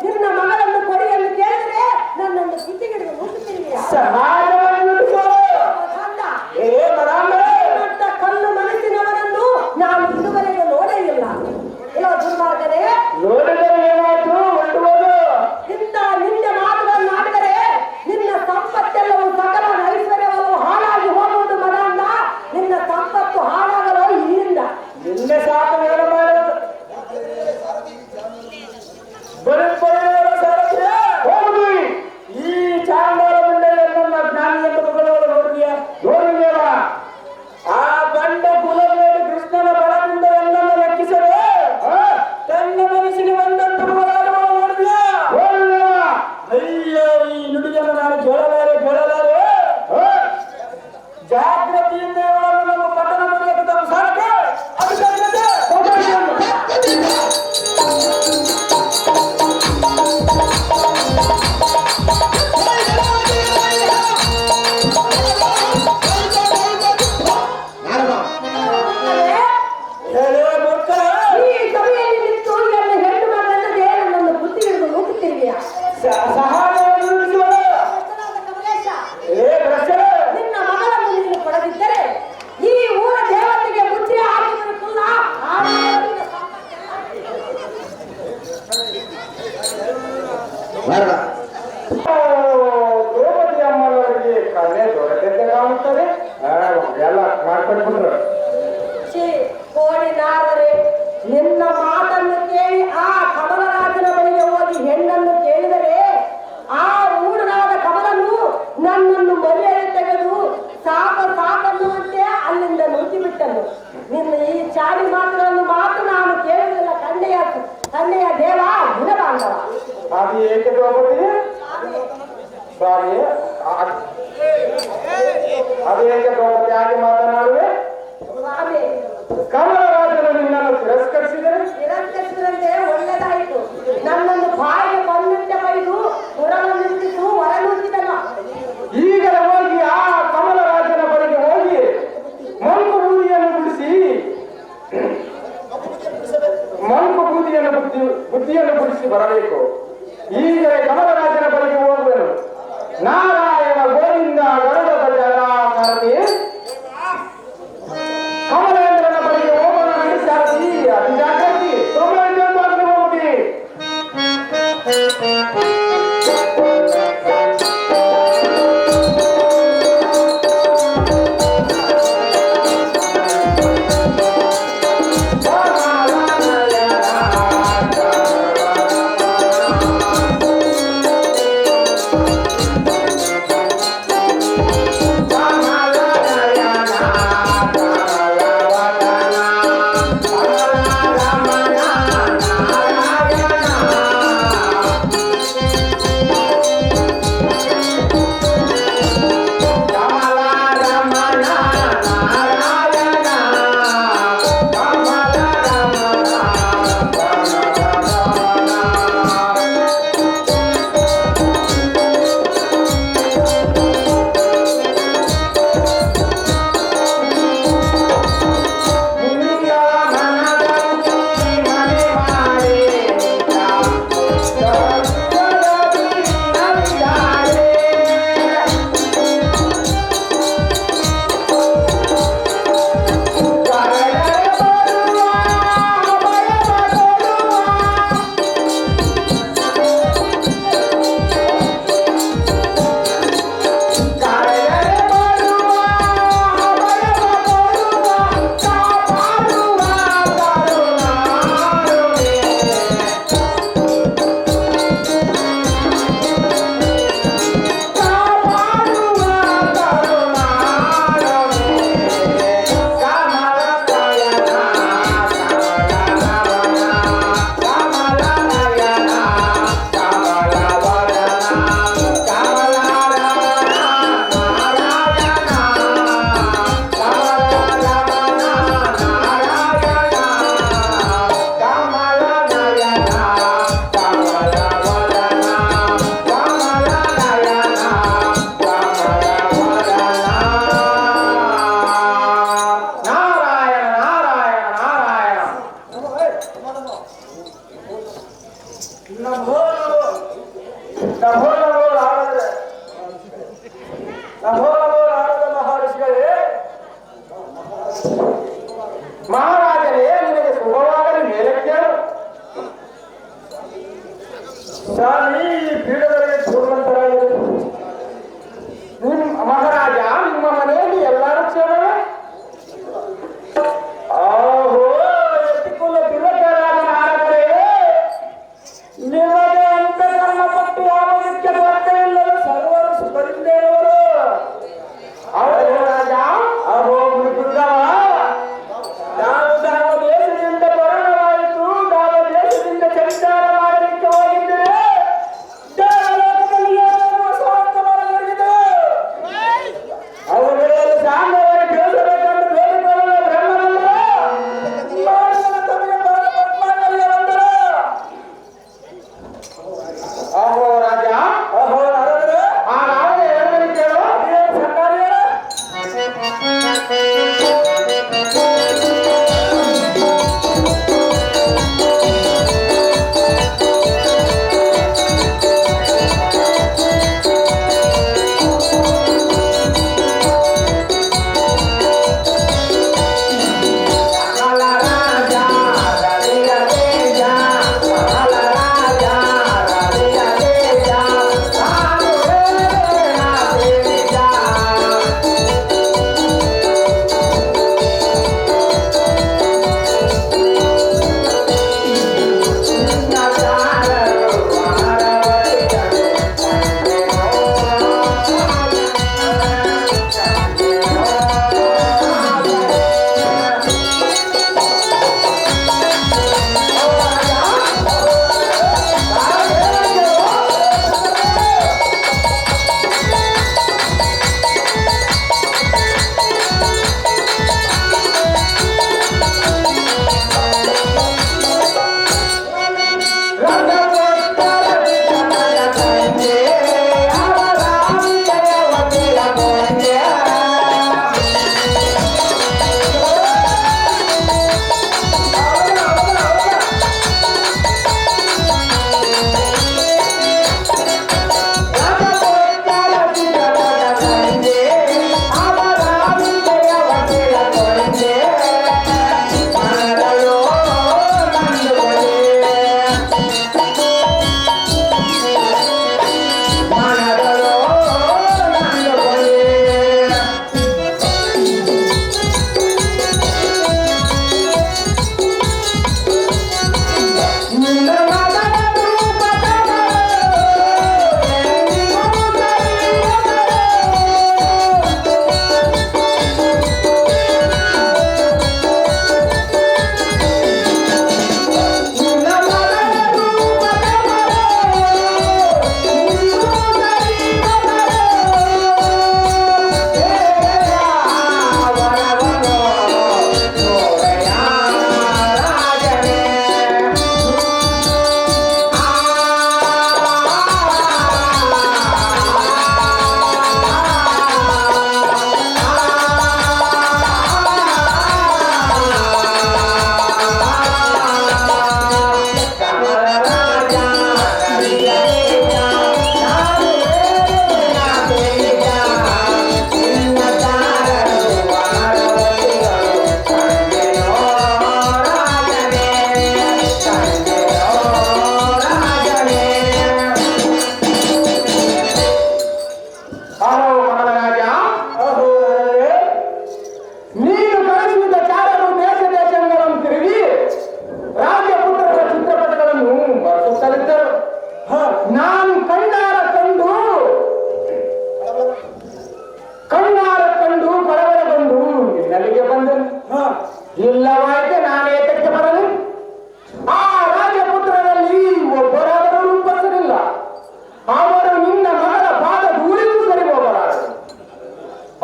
ನಿನ್ನ ಮಗಳನ್ನು ಕೊಡಿ ಎಂದು ಕೇಳಿದರೆ ನನ್ನನ್ನು ಕಿತ್ತಿಗಿಡಿದು ಮುಟ್ಟುತ್ತಿರುವೆಯಾ? ಕಲ್ಲು ಮನಸ್ಸಿನವರನ್ನು ನಾನು ಇದುವರೆಗೆ ನೋಡೇ ಇಲ್ಲ. ಇಲ್ಲ ದುರ್ಮಾರ್ಗರೇ, ಇಂಥ ನಿನ್ನ ಮಾತುಗಳನ್ನು ಆಡಿದರೆ ನಿನ್ನ ಸಂಪತ್ತೆಲ್ಲವೂ ಸಕಲ ಐಶ್ವರ್ಯವೂ ಹಾಳಾಗಿ ಹೋಗುವುದು ಮನಂದ. ನಿನ್ನ ಸಂಪತ್ತು ಹಾಳಾಗಲು ಇಲ್ಲಿಂದ. ನಿನ್ನೆ ಸಾಕು ಮಾಡೋದು ಹೋಗುದು. ಈ ಚಾಂಡಾಲ ಮುಂಡೆಯನ್ನು ಜ್ಞಾನಿ ಎಂದು ಮಗಳು ನೋಡಿದೆಯಾ? ಆ ಗಂಡ ಕುಲವೇಡಿ ಕೃಷ್ಣನ ಬಲದಿಂದ ಎಲ್ಲನ್ನು ಲೆಕ್ಕಿಸದೆ ತನ್ನ ಮನಸ್ಸಿಗೆ ಬಂದಂತ ನೋಡಿದೆಯಾ? ಅಯ್ಯೋ, ಈ ನುಡಿಯನ್ನು ನಾನು ಕೇಳಲಾರೆ. ಜಾಗೃತಿಯಿಂದ ನಮ್ಮ ಪಟ್ಟಣ ಮಾಡಲಿಕ್ಕೆ ತಮ್ಮ ಸಾರಕ್ಕೆ ಈ ಸಭೆಯಲ್ಲಿ ನಿಂತು ನನ್ನ ಹೆಣ್ಣು ಮಗಳನ್ನದೇ ನನ್ನನ್ನು ಬುದ್ಧಿ ಹಿಡಿದು ಹೋಗುತ್ತಿರುವೆಯಾ? ಕಮಲೇಶ, ನಿನ್ನ ಮಗಳನ್ನು ನೀನು ಕೊಡದಿದ್ದರೆ ಈ ಊರ ದೇವತೆಗೆ ಮುದ್ರೆ ಹಾಕಿದಲ್ಲ. ದ್ರೌಪದಿ ಅಮ್ಮನವರಿಗೆ ಕಲೆ ದೊರೆತಂತೆ ಕಾಣುತ್ತದೆ. ಎಲ್ಲ ಮಾಡ್ಕೊಂಡ್ಬಿಟ್ರು. ಕೋಳಿ ನಾರರೆ, ನಿನ್ನ ಮಾತನ್ನು ಕೇಳಿ ಆ ಕಮಲರಾಜನ ಬಳಿಗೆ ಹೋಗಿ ಹೆಣ್ಣನ್ನು ಕೇಳಿದರೆ ಆ ಊರನಾದ ಕಮಲನ್ನು ನನ್ನನ್ನು ಮರ್ಯಾದೆ ತೆಗೆದು ಸಾಕನ್ನುವಂತೆ ಅಲ್ಲಿಂದ ನುಗ್ಗಿ ಬಿಟ್ಟನು. ನಿನ್ನ ಈ ಚಾಡಿ ಮಾತುಗಳನ್ನು ಮಾತ್ರ ನಾನು ಕೇಳುವುದಿಲ್ಲ. ಕಣ್ಣೆಯ ದೇವ ಗುಣಬಾಂಧವ. ಅದು ಏಕೆ ದ್ರೌಪದಿ? ಮಾಡಿ ಅದು ಹೇಗೆ ದ್ರೌಪದಿ ಹಾಗೆ ಮಾತನಾಡುವೆ? ಸ್ವಾಮಿ, ಕಮಲರಾಜನು ನಿನ್ನನ್ನು ತಿರಸ್ಕರಿಸಿದರೆ ನಿರಂತರದಂತೆ ಒಳ್ಳೆದಾಯಿತು. ನನ್ನನ್ನು ಬಾಯಿಗೆ ಬಂದಂತೆ ಬೈದು ಹೊರವನ್ನು ನಿಂತಿದ್ದು ಹೊರನೂತಿದನು. ಈಗಲೇ ಹೋಗಿ ಆ ಕಮಲರಾಜನ ಬಳಿಗೆ ಹೋಗಿ ಮಂಕು ಬೂದಿಯನ್ನು ಬುದ್ಧಿಯನ್ನು ಬಿಡಿಸಿ ಬರಬೇಕು. ಈಗಲೇ ಕಮಲರಾಜನ ಬಳಿಗೆ ಹೋಗುವೆನು. ನಾರಾಯಣ ಗೋವಿಂದ ಗರುಡದ ಜಲಾಕಾರತಿ ಕಮಲೇಂದ್ರನ ಬಳಿಗೆ ಹೋಗೋಣ ಸಾರಥಿ. ಅತಿ ಜಾಗೃತಿ ಸೋಮರಾಜ್ ಹೋಗಿ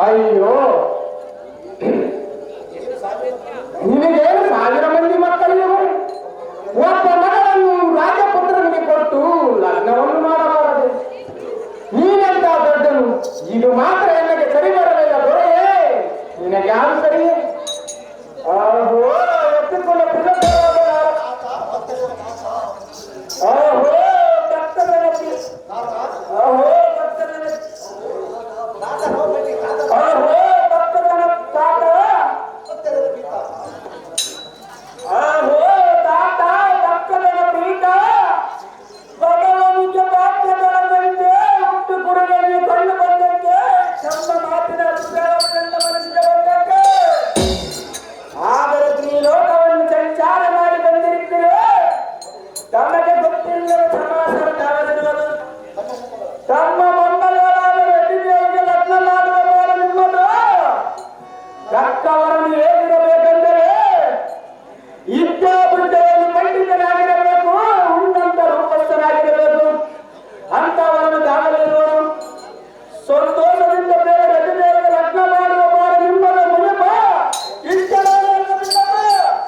ಅಯ್ಯೋ, ನಿನಗೇನು 1000 ಮಂದಿ ಮಕ್ಕಳಿವೆ? ಒಬ್ಬ ಮಗಳನ್ನು ರಾಜಪುತ್ರನಿಗೆ ಕೊಟ್ಟು ಲಗ್ನವನ್ನು ಮಾಡಬಾರದು. ನೀನೆಂತ ದೊಡ್ಡನು? ಇದು ಮಾತ್ರ ನನಗೆ ಸರಿ ಬರಲಿಲ್ಲ ದೊರೆಯೇ. ನಿನಗೆ ಯಾರು ಸರಿಯೇ? ಆಹೋ, ಎತ್ತುಕೊಳ್ಳ ಆಹೋ ಭಕ್ತಗಣತಿ, ಆಹೋ ಭಕ್ತಗಣ, ಆಹೋ ಭಕ್ತಗಣ ತಾತ, ಆಹೋ ತಾತ ಭಕ್ತಗಣ ಪೀಠ, ಭಗವನಿಗೆ ವಾಕ್ಯಗಳಂತೆ ಹುಟ್ಟು ಕುರುಡನಿಗೆ ಕಣ್ಣು ಬಂದಂತೆ ನಮ್ಮ ಮಾತಿನ ಅಭಿಪ್ರಾಯವನ್ನು ಮನಸ್ಸಿಗೆ ಬಂದಂತೆ. ಆದರೆ ತ್ರಿಲೋಕವನ್ನು ಸಂಚಾರ ಮಾಡಿ ಬಂದಿರುತ್ತೀರಿ. ತಮಗೆ ಗೊತ್ತಿಲ್ಲದ ಸಮಾಚಾರ ತಾವದಿರುವುದು. ತಮ್ಮ ಮೊಮ್ಮಗಳಾದ ರೆಡ್ಡಿದೇವಿಗೆ ಲಗ್ನ ಮಾಡುವ ಬಾರ ನಿಮ್ಮದು. ತಕ್ಕವರನ್ನು ಹೇಗಿರಬೇಕೆಂದರೆ ವಿದ್ಯಾಬುದ್ಧಿಯಲ್ಲಿ ಪಂಡಿತನಾಗಿರಬೇಕು, ಉನ್ನತ ರೂಪಸ್ಥನಾಗಿರಬೇಕು. ಅಂತವರನ್ನು ತಾವದಿರುವರು. ಸಂತೋಷದಿಂದ ಬೇರೆ ರೆಡ್ಡಿದೇವಿಗೆ ಲಗ್ನ ಮಾಡುವ ಬಾರ ನಿಮ್ಮದು. ಮುನಿಪ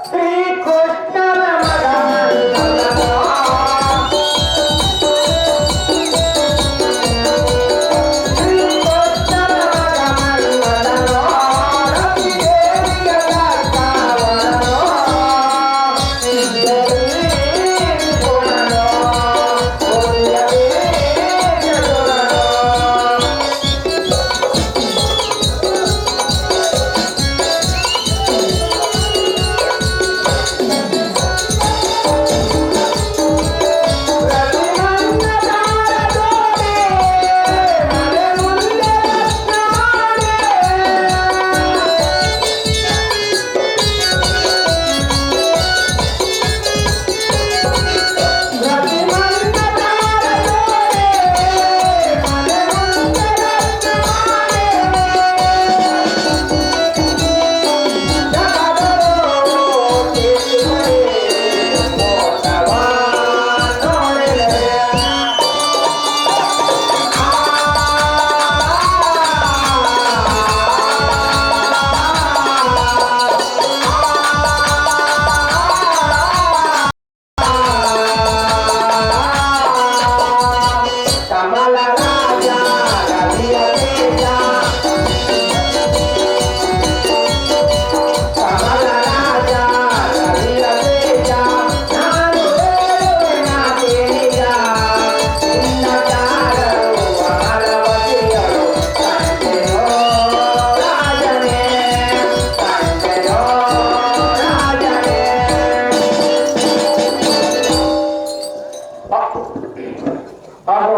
ಶ್ರೀಕೃಷ್ಣನ ಮಗ ಆಹೋ